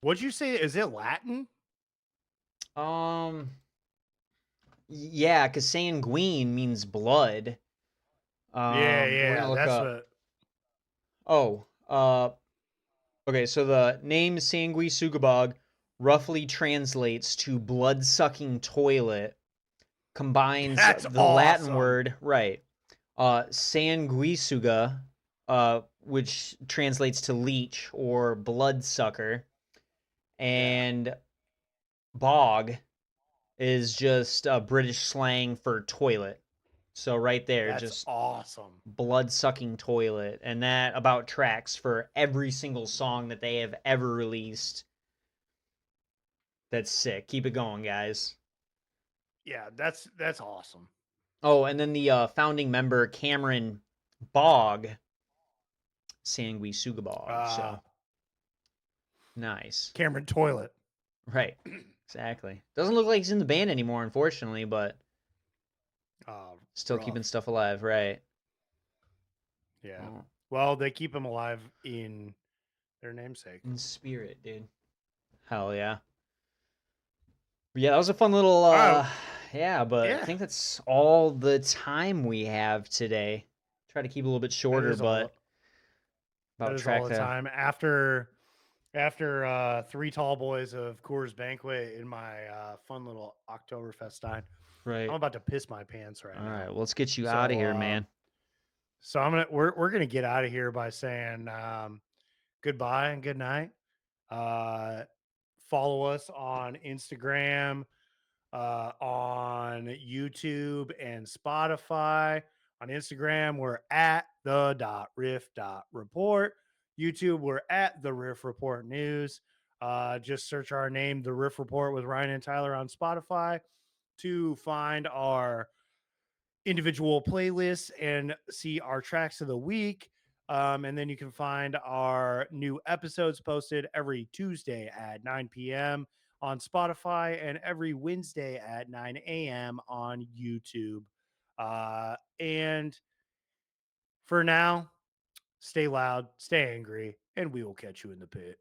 Speaker 1: What'd you say? Is it Latin?
Speaker 2: um, yeah, because sanguine means blood.
Speaker 1: Yeah,
Speaker 2: We're
Speaker 1: yeah,
Speaker 2: gonna look
Speaker 1: that's
Speaker 2: up.
Speaker 1: what.
Speaker 2: Oh, okay, so the name Sanguisugabog roughly translates to blood-sucking toilet, combines
Speaker 1: That's
Speaker 2: the Latin
Speaker 1: awesome.
Speaker 2: word, right, sanguisuga, which translates to leech or bloodsucker,
Speaker 1: Yeah,
Speaker 2: and bog is just a British slang for toilet. So right there,
Speaker 1: that's
Speaker 2: just
Speaker 1: awesome.
Speaker 2: blood-sucking toilet, and that about tracks for every single song that they have ever released. That's sick. Keep it going, guys.
Speaker 1: Yeah, that's awesome.
Speaker 2: Oh, and then the founding member Cameron Bog, Sangui Sugabog.
Speaker 1: Uh,
Speaker 2: So nice.
Speaker 1: Cameron Toilet.
Speaker 2: Right. Exactly. Doesn't look like he's in the band anymore, unfortunately, but still keeping
Speaker 1: Rough.
Speaker 2: stuff alive. Right.
Speaker 1: Yeah.
Speaker 2: Well,
Speaker 1: Well, they keep him alive in their namesake.
Speaker 2: in spirit, dude. Hell yeah. Yeah, that was a fun little
Speaker 1: All right.
Speaker 2: yeah, but I
Speaker 1: Yeah.
Speaker 2: think that's all the time we have today. Try to keep it a little bit
Speaker 1: That
Speaker 2: shorter,
Speaker 1: is
Speaker 2: but
Speaker 1: all. That
Speaker 2: about
Speaker 1: is all
Speaker 2: track
Speaker 1: the
Speaker 2: the
Speaker 1: time. After three tall boys of Coors Banquet in my fun little Oktoberfest time, I'm
Speaker 2: right.
Speaker 1: about to piss my pants right
Speaker 2: All right,
Speaker 1: now.
Speaker 2: well, let's get you out of
Speaker 1: So
Speaker 2: here, man.
Speaker 1: we're gonna get out of here by saying goodbye and good night. Uh, follow us on Instagram, on YouTube and Spotify. On Instagram, we're at the.riff.report. YouTube, we're at the Riff Report News. Just search our name, the Riff Report with Ryan and Tyler on Spotify to find our individual playlists and see our tracks of the week. And then you can find our new episodes posted every Tuesday at 9 p.m. on Spotify and every Wednesday at 9 a.m. on YouTube. And for now, stay loud, stay angry, and we will catch you in the pit.